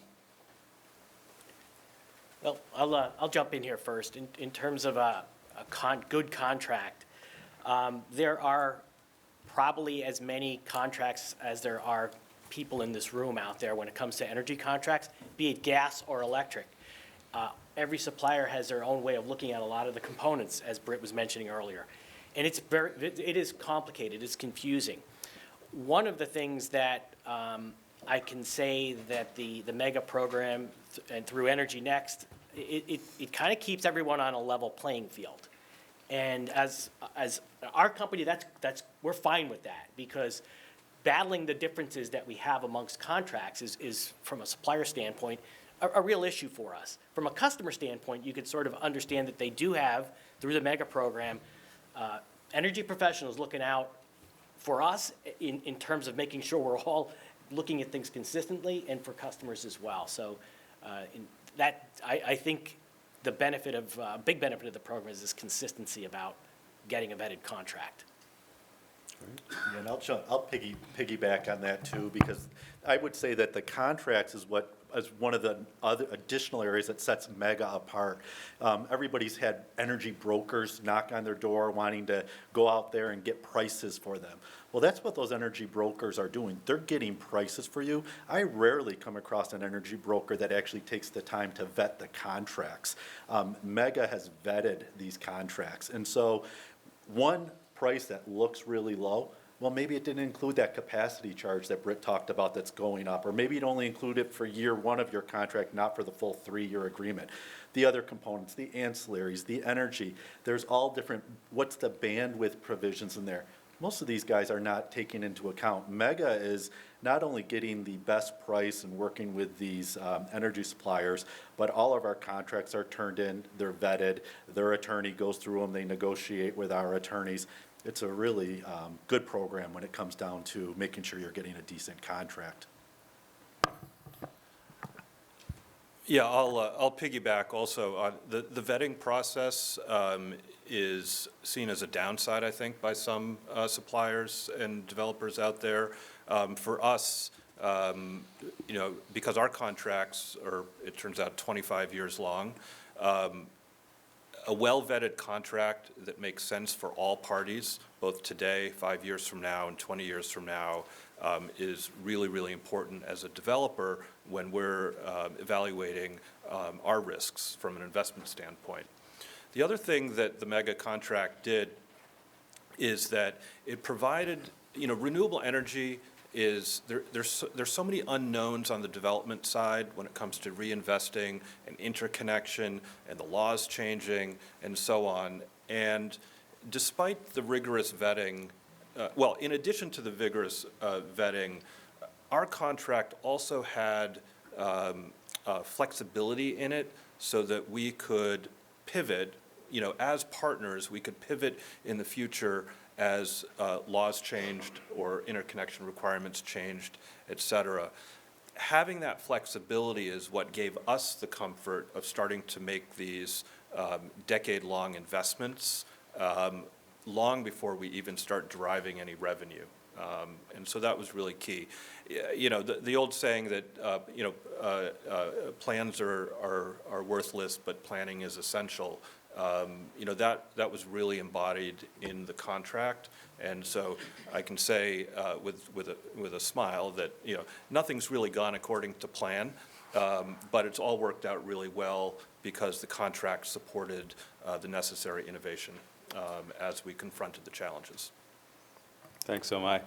Well, I'll jump in here first. In terms of a good contract, there are probably as many contracts as there are people in this room out there when it comes to energy contracts, be it gas or electric. Every supplier has their own way of looking at a lot of the components, as Britt was mentioning earlier. And it is complicated, it's confusing. One of the things that I can say that the MEGA program and through Energy Next, it kind of keeps everyone on a level playing field. And as our company, we're fine with that, because battling the differences that we have amongst contracts is from a supplier standpoint, a real issue for us. From a customer standpoint, you can sort of understand that they do have, through the MEGA program, energy professionals looking out for us in terms of making sure we're all looking at things consistently, and for customers as well. So I think the big benefit of the program is this consistency about getting a vetted contract. Yeah, and I'll piggyback on that too, because I would say that the contracts is one of the other additional areas that sets MEGA apart. Everybody's had energy brokers knock on their door wanting to go out there and get prices for them. Well, that's what those energy brokers are doing. They're getting prices for you. I rarely come across an energy broker that actually takes the time to vet the contracts. MEGA has vetted these contracts. And so one price that looks really low, well, maybe it didn't include that capacity charge that Britt talked about that's going up, or maybe it only included it for year one of your contract, not for the full 3-year agreement. The other components, the ancillaries, the energy, there's all different, what's the bandwidth provisions in there? most of these guys are not taking into account. Mega is not only getting the best price and working with these energy suppliers, but all of our contracts are turned in, they're vetted, their attorney goes through them, they negotiate with our attorneys. It's a really good program when it comes down to making sure you're getting a decent contract. Yeah, I'll piggyback also. The vetting process is seen as a downside, I think, by some suppliers and developers out there. For us, you know, because our contracts are, it turns out, 25 years long, a well-vetted contract that makes sense for all parties, both today, 5 years from now, and 20 years from now, is really, really important as a developer when we're evaluating our risks from an investment standpoint. The other thing that the mega contract did is that it provided, you know, renewable energy is, there's so many unknowns on the development side when it comes to reinvesting and interconnection and the laws changing and so on. And despite the rigorous vetting, well, in addition to the vigorous vetting, our contract also had flexibility in it so that we could pivot, you know, as partners, we could pivot in the future as laws changed or interconnection requirements changed, et cetera. Having that flexibility is what gave us the comfort of starting to make these decade-long investments long before we even start deriving any revenue. And so that was really key. You know, the old saying that, you know, plans are worthless, but planning is essential. You know, that was really embodied in the contract. And so I can say with a smile that, you know, nothing's really gone according to plan, but it's all worked out really well because the contract supported the necessary innovation as we confronted the challenges. Thanks, Omai.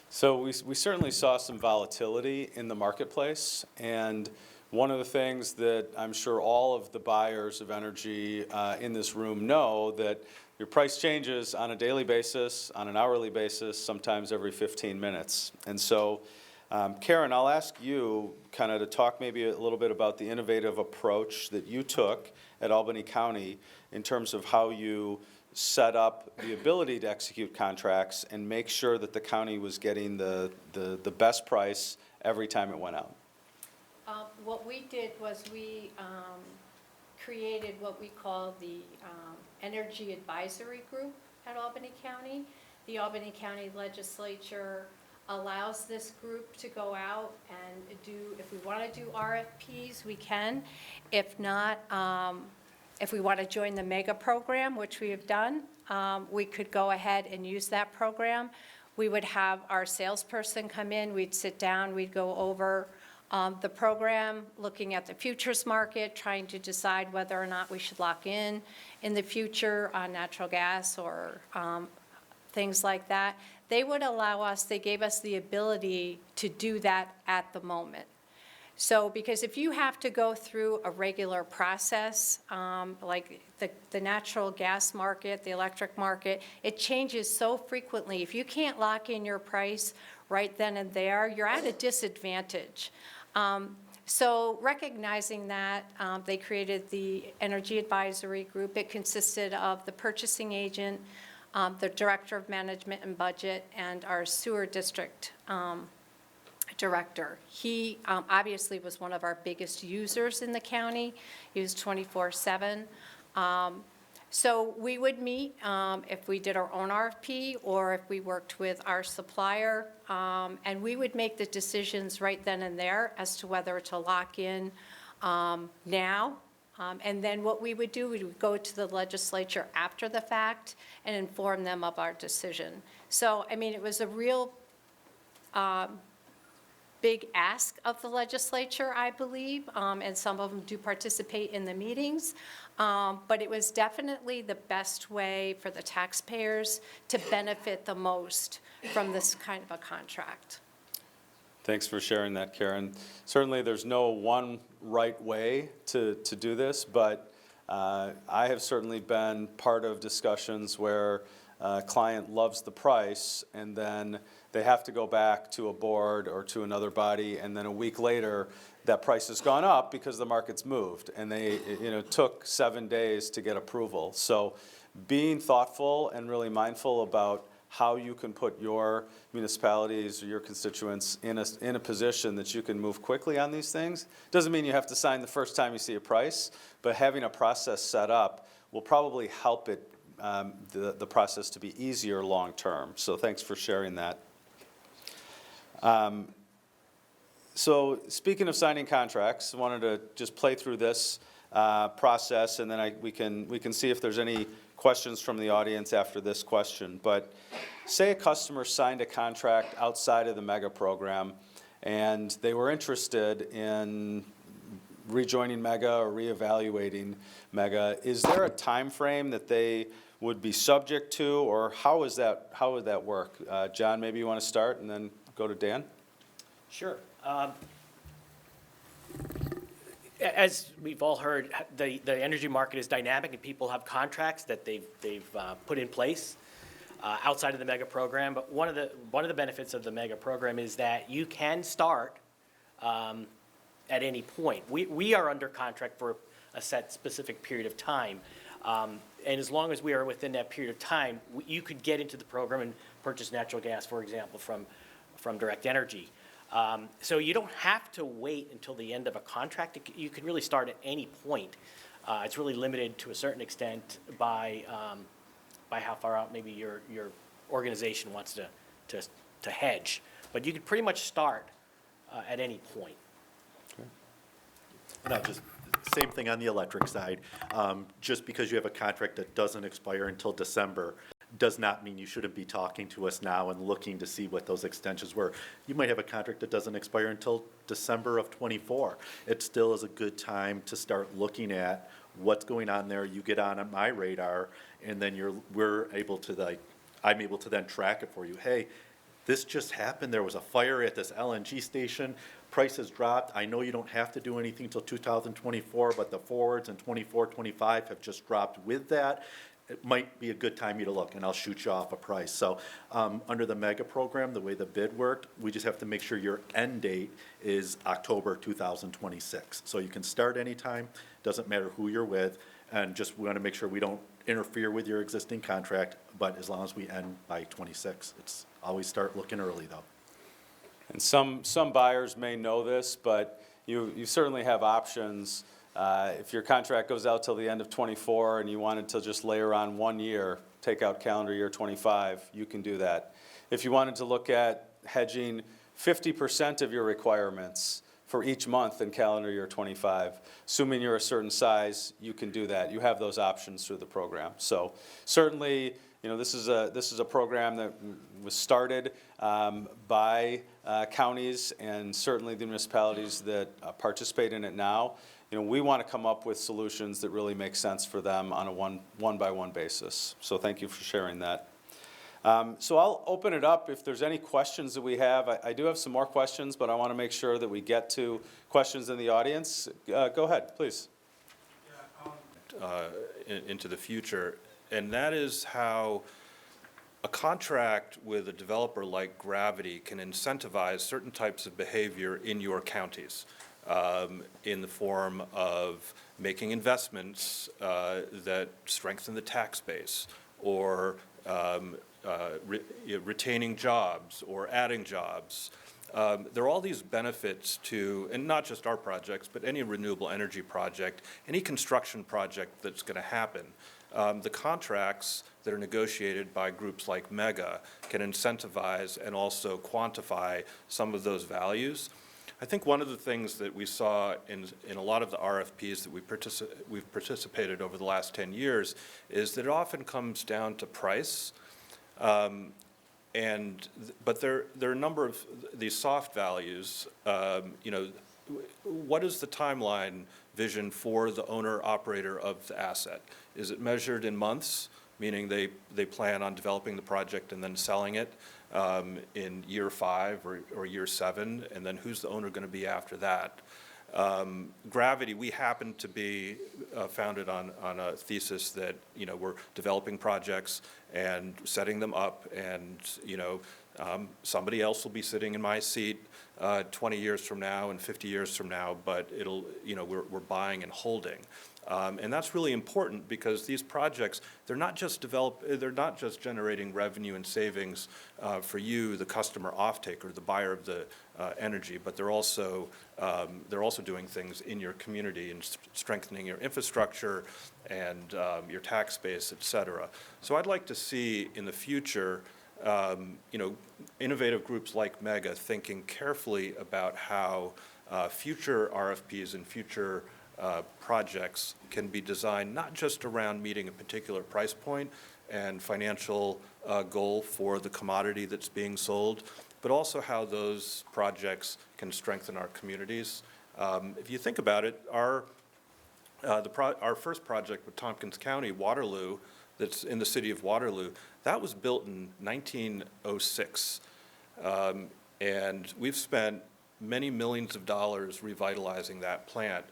So we certainly saw some volatility in the marketplace, and one of the things that I'm sure all of the buyers of energy in this room know, that your price changes on a daily basis, on an hourly basis, sometimes every 15 minutes. And so, Karen, I'll ask you kind of to talk maybe a little bit about the innovative approach that you took at Albany County in terms of how you set up the ability to execute contracts and make sure that the county was getting the best price every time it went out. What we did was we created what we call the Energy Advisory Group at Albany County. The Albany County Legislature allows this group to go out and do, if we want to do RFPs, we can. If not, if we want to join the MEGA program, which we have done, we could go ahead and use that program. We would have our salesperson come in, we'd sit down, we'd go over the program, looking at the futures market, trying to decide whether or not we should lock in the future on natural gas or things like that. They would allow us, they gave us the ability to do that at the moment. So, because if you have to go through a regular process, like the natural gas market, the electric market, it changes so frequently. If you can't lock in your price right then and there, you're at a disadvantage. So recognizing that, they created the Energy Advisory Group. It consisted of the purchasing agent, the Director of Management and Budget, and our sewer district director. He obviously was one of our biggest users in the county. He was 24/7. So we would meet if we did our own RFP or if we worked with our supplier, and we would make the decisions right then and there as to whether to lock in now. And then what we would do, we would go to the legislature after the fact and inform them of our decision. So, I mean, it was a real big ask of the legislature, I believe, and some of them do participate in the meetings. But it was definitely the best way for the taxpayers to benefit the most from this kind of a contract. Thanks for sharing that, Karen. Certainly, there's no one right way to do this, but I have certainly been part of discussions where client loves the price, and then they have to go back to a board or to another body, and then a week later, that price has gone up because the market's moved, and they, took 7 days to get approval. So being thoughtful and really mindful about how you can put your municipalities or your constituents in a position that you can move quickly on these things. Doesn't mean you have to sign the first time you see a price, but having a process set up will probably help it, the process to be easier long-term. So thanks for sharing that. So speaking of signing contracts, I wanted to just play through this process, and then we can see if there's any questions from the audience after this question. But say a customer signed a contract outside of the MEGA program, and they were interested in rejoining MEGA or reevaluating MEGA. Is there a time frame that they would be subject to, or how would that work? John, maybe you want to start, and then go to Dan? Sure. As we've all heard, the energy market is dynamic, and people have contracts that they've put in place outside of the MEGA program. But one of the benefits of the MEGA program is that you can start at any point. We are under contract for a set specific period of time, and as long as we are within that period of time, you could get into the program and purchase natural gas, for example, from Direct Energy. So you don't have to wait until the end of a contract. You can really start at any point. It's really limited to a certain extent by how far out maybe your organization wants to hedge. But you could pretty much start at any point. No, just same thing on the electric side. Just because you have a contract that doesn't expire until December does not mean you shouldn't be talking to us now and looking to see what those extensions were. You might have a contract that doesn't expire until December of '24. It still is a good time to start looking at what's going on there. You get on my radar, and then I'm able to then track it for you. Hey, this just happened. There was a fire at this LNG station. Prices dropped. I know you don't have to do anything until 2024, but the forwards in 24, 25 have just dropped with that. It might be a good time you to look, and I'll shoot you off a price. So under the MEGA program, the way the bid worked, we just have to make sure your end date is October 2026. So you can start anytime, doesn't matter who you're with, and just we want to make sure we don't interfere with your existing contract, but as long as we end by 26. It's always start looking early, though. And some buyers may know this, but you certainly have options. If your contract goes out till the end of '24 and you wanted to just layer on 1 year, take out calendar year '25, you can do that. If you wanted to look at hedging 50% of your requirements for each month in calendar year '25, assuming you're a certain size, you can do that. You have those options through the program. So certainly, this is a program that was started by counties, and certainly the municipalities that participate in it now. We want to come up with solutions that really make sense for them on a one-by-one basis. So thank you for sharing that. So I'll open it up if there's any questions that we have. I do have some more questions, but I want to make sure that we get to questions in the audience. Go ahead, please. Into the future, and that is how a contract with a developer like Gravity can incentivize certain types of behavior in your counties. In the form of making investments that strengthen the tax base, or retaining jobs or adding jobs. There are all these benefits to, and not just our projects, but any renewable energy project, any construction project that's going to happen. The contracts that are negotiated by groups like MEGA can incentivize and also quantify some of those values. I think one of the things that we saw in a lot of the RFPs that we've participated over the last 10 years is that it often comes down to price. But there are a number of these soft values. What is the timeline vision for the owner-operator of the asset? Is it measured in months, meaning they plan on developing the project and then selling it in year 5 or year 7, and then who's the owner going to be after that? Gravity, we happen to be founded on a thesis that, we're developing projects and setting them up, and, somebody else will be sitting in my seat 20 years from now and 50 years from now, but it'll, we're buying and holding. And that's really important because these projects, they're not just generating revenue and savings for you, the customer off-taker, the buyer of the energy, but they're also doing things in your community and strengthening your infrastructure and your tax base, et cetera. So I'd like to see in the future, innovative groups like Mega thinking carefully about how future RFPs and future projects can be designed not just around meeting a particular price point and financial goal for the commodity that's being sold, but also how those projects can strengthen our communities. If you think about it, our first project with Tompkins County, Waterloo, that's in the city of Waterloo, that was built in 1906. And we've spent many millions of dollars revitalizing that plant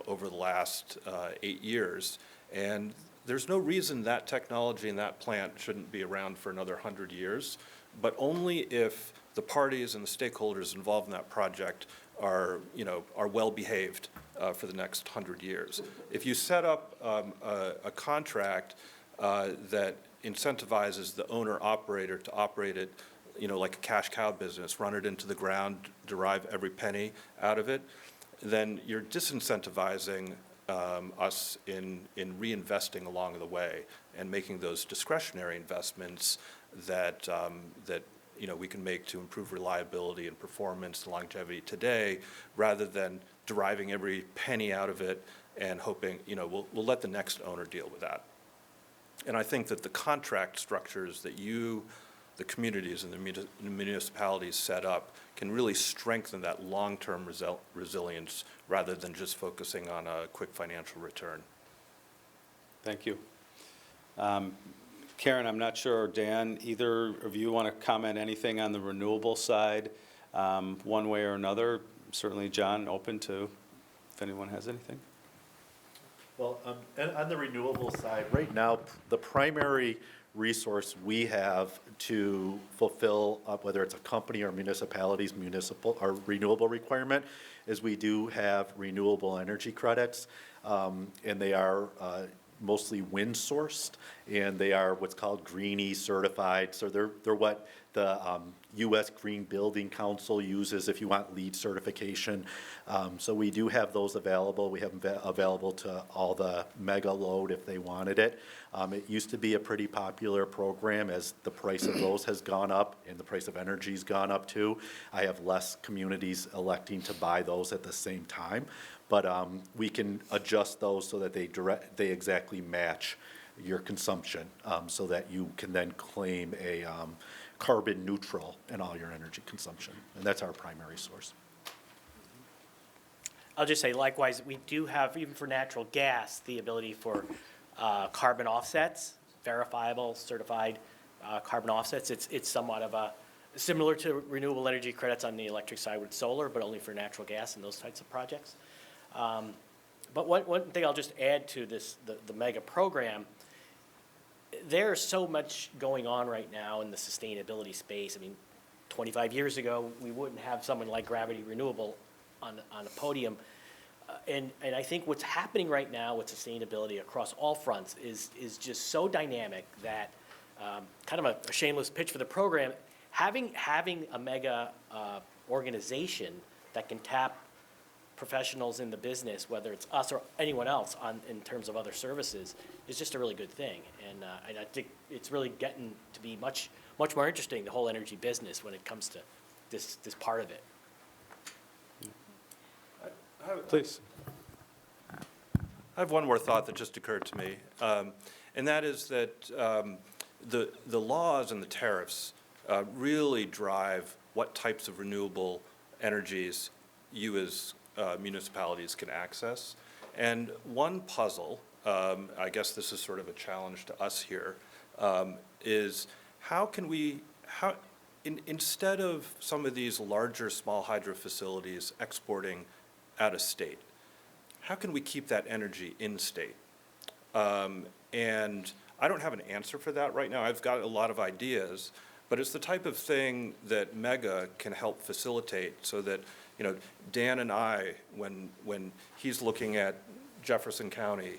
over the last 8 years. And there's no reason that technology and that plant shouldn't be around for another 100 years, but only if the parties and the stakeholders involved in that project are well behaved for the next 100 years. If you set up a contract that incentivizes the owner-operator to operate it, like a cash cow business, run it into the ground, derive every penny out of it, then you're disincentivizing us in reinvesting along the way and making those discretionary investments that we can make to improve reliability and performance and longevity today, rather than deriving every penny out of it and hoping, we'll let the next owner deal with that. And I think that the contract structures that the communities and the municipalities set up can really strengthen that long-term resilience rather than just focusing on a quick financial return. Thank you. Karen, I'm not sure, or Dan, either of you want to comment anything on the renewable side, one way or another? Certainly, John, open to if anyone has anything. Well, on the renewable side, right now, the primary resource we have to fulfill, whether it's a company or municipalities, or renewable requirement, is we do have renewable energy credits, and they are mostly wind sourced, and they are what's called Green certified. So they're what the U.S. Green Building Council uses if you want LEED certification. So we do have those available. We have them available to all the mega load if they wanted it. It used to be a pretty popular program. As the price of those has gone up and the price of energy's gone up too, I have less communities electing to buy those at the same time. But we can adjust those so that they exactly match your consumption, so that you can then claim a carbon neutral in all your energy consumption. And that's our primary source. I'll just say likewise, we do have, even for natural gas, the ability for carbon offsets, verifiable, certified carbon offsets. It's somewhat of a, similar to renewable energy credits on the electric side with solar, but only for natural gas and those types of projects. But one thing I'll just add to this, the mega program, there's so much going on right now in the sustainability space. I mean, 25 years ago, we wouldn't have someone like Gravity Renewable on a podium. And I think what's happening right now with sustainability across all fronts is just so dynamic that, kind of a shameless pitch for the program, having a mega organization that can tap professionals in the business, whether it's us or anyone else in terms of other services, is just a really good thing. And I think it's really getting to be much more interesting, the whole energy business, when it comes to this part of it. Please. I have one more thought that just occurred to me, and that is that the laws and the tariffs really drive what types of renewable energies you as municipalities can access. And one puzzle, I guess this is sort of a challenge to us here, is how can we, instead of some of these larger small hydro facilities exporting out of state. How can we keep that energy in state? And I don't have an answer for that right now. I've got a lot of ideas, but it's the type of thing that Mega can help facilitate so that, you know, Dan and I, when he's looking at Jefferson County,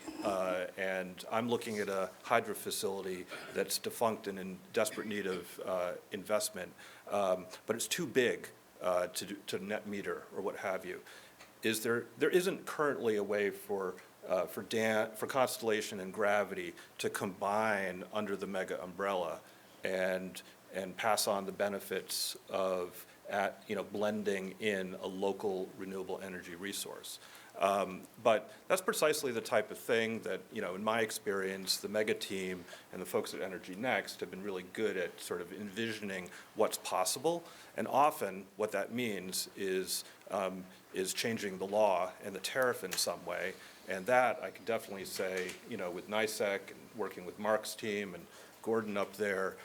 and I'm looking at a hydro facility that's defunct and in desperate need of investment, but it's too big to net meter or what have you. There isn't currently a way for Constellation and Gravity to combine under the Mega umbrella and pass on the benefits of blending in a local renewable energy resource. But that's precisely the type of thing that, you know, in my experience, the Mega team and the folks at Energy Next have been really good at sort of envisioning what's possible. And often what that means is changing the law and the tariff in some way. And that, I can definitely say, you know, with NICEC and working with Mark's team and Gordon up there,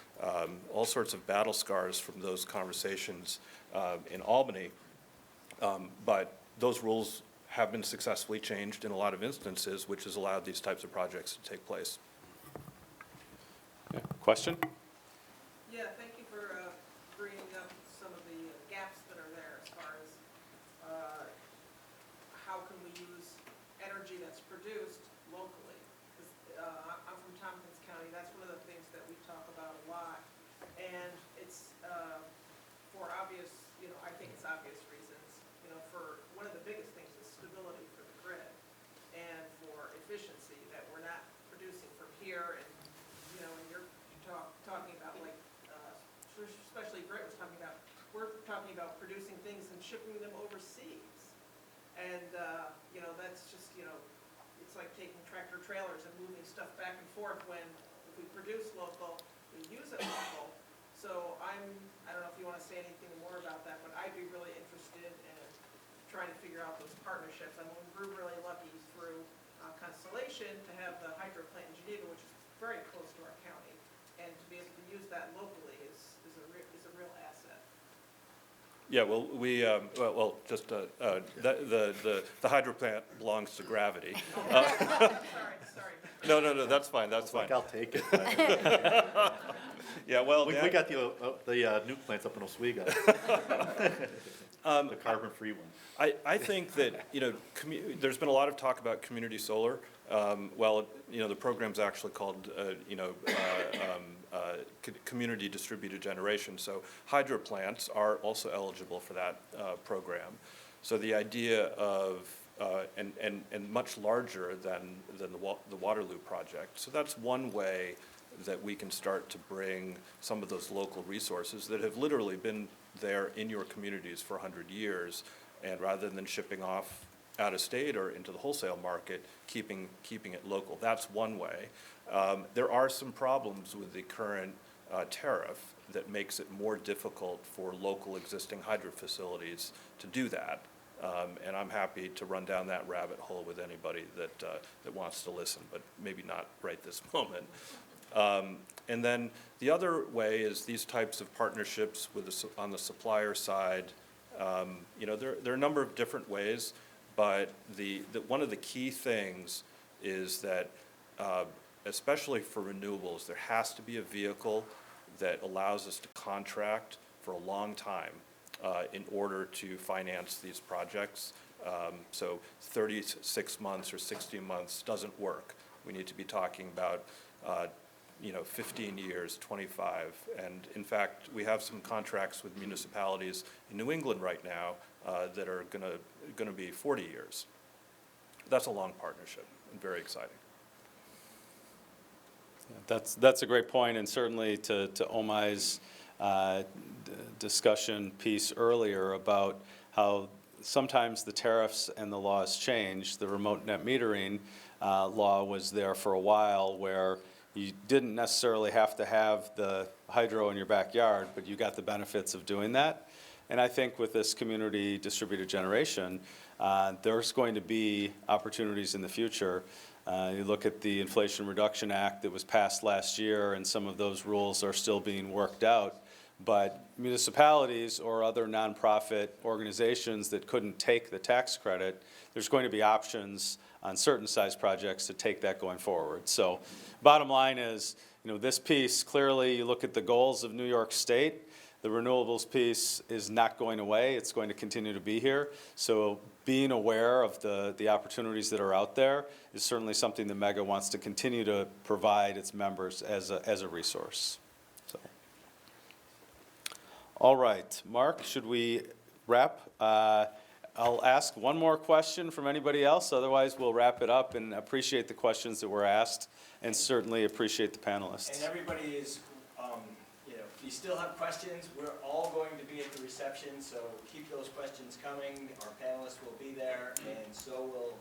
all sorts of battle scars from those conversations in Albany. But those rules have been successfully changed in a lot of instances, which has allowed these types of projects to take place. Yeah. Question? Yeah, thank you for bringing up some of the gaps that are there as far as how can we use energy that's produced locally. 'Cause, I'm from Tompkins County. That's one of the things that we talk about a lot. And it's for obvious, you know, I think it's obvious reasons. You know, for one of the biggest things is stability for the grid and for efficiency, that we're not producing from here. And, you know, and you're talking about, like, especially Britt was talking about, we're talking about producing things and shipping them overseas. And, you know, that's just, you know, it's like taking tractor trailers and moving stuff back and forth when if we produce local, we use it local. So I don't know if you want to say anything more about that, but I'd be really interested in trying to figure out those partnerships. I mean, we're really lucky through Constellation to have the hydro plant in Geneva, which is very close to our county. And to be able to use that locally is a real asset. Yeah, well, the hydro plant belongs to Gravity. Sorry. No, that's fine, that's fine. Like, I'll take it. Yeah, well, We got the nuke plants up in Oswego. The carbon-free one. I think that, you know, there's been a lot of talk about community solar. Well, you know, the program's actually called, community distributed generation. So hydro plants are also eligible for that program. So the idea of, and much larger than the Waterloo project. So that's one way that we can start to bring some of those local resources that have literally been there in your communities for 100 years, and rather than shipping off out of state or into the wholesale market, keeping it local. That's one way. There are some problems with the current tariff that makes it more difficult for local existing hydro facilities to do that. And I'm happy to run down that rabbit hole with anybody that wants to listen, but maybe not right this moment. And then the other way is these types of partnerships on the supplier side. You know, there are a number of different ways, but one of the key things is that, especially for renewables, there has to be a vehicle that allows us to contract for a long time in order to finance these projects. So 36 months or 60 months doesn't work. We need to be talking about 15 years, 25. And in fact, we have some contracts with municipalities in New England right now that are gonna be 40 years. That's a long partnership and very exciting. That's a great point, and certainly to Omai's discussion piece earlier about how sometimes the tariffs and the laws change. The remote net metering law was there for a while where you didn't necessarily have to have the hydro in your backyard, but you got the benefits of doing that. And I think with this community distributed generation, there's going to be opportunities in the future. You look at the Inflation Reduction Act that was passed last year, and some of those rules are still being worked out. But municipalities or other nonprofit organizations that couldn't take the tax credit, there's going to be options on certain size projects to take that going forward. So bottom line is, this piece, clearly you look at the goals of New York State, the renewables piece is not going away. It's going to continue to be here. So being aware of the opportunities that are out there is certainly something that MEGA wants to continue to provide its members as a resource. So. All right, Mark, should we wrap? I'll ask one more question from anybody else. Otherwise, we'll wrap it up, and appreciate the questions that were asked and certainly appreciate the panelists. And everybody is, if you still have questions, we're all going to be at the reception, so keep those questions coming. Our panelists will be there, and so will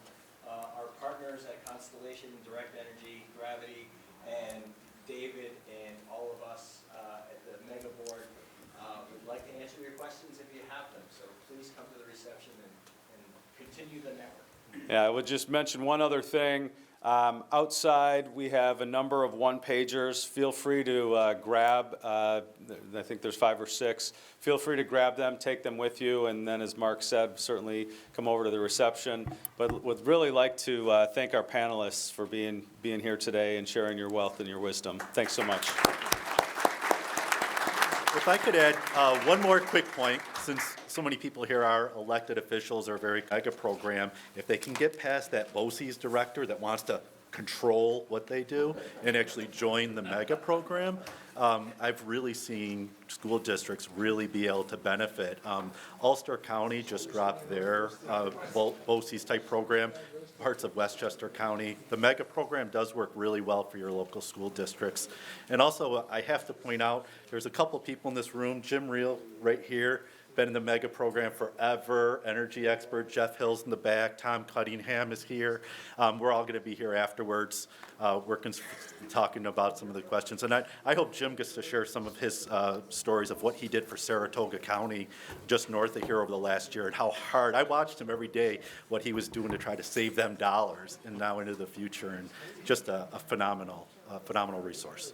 our partners at Constellation, Direct Energy, Gravity, and David, and all of us at the Mega Board would like to answer your questions if you have them. So please come to the reception and continue the network. Yeah, I would just mention one other thing. Outside, we have a number of one-pagers. Feel free to grab, I think there's 5 or 6. Feel free to grab them, take them with you, and then, as Mark said, certainly come over to the reception. But would really like to thank our panelists for being here today and sharing your wealth and your wisdom. Thanks so much. If I could add one more quick point, since so many people here are elected officials or very mega program, if they can get past that BOCES director that wants to control what they do and actually join the mega program, I've really seen school districts really be able to benefit. Ulster County just dropped their BOCES type program, parts of Westchester County. The mega program does work really well for your local school districts. And also, I have to point out, there's a couple people in this room, Jim Reel right here, been in the mega program forever, energy expert, Jeff Hill's in the back, Tom Cunningham is here. We're all going to be here afterwards, talking about some of the questions. And I hope Jim gets to share some of his stories of what he did for Saratoga County, just north of here over the last year, and how hard, I watched him every day, what he was doing to try to save them dollars and now into the future, and just a phenomenal resource.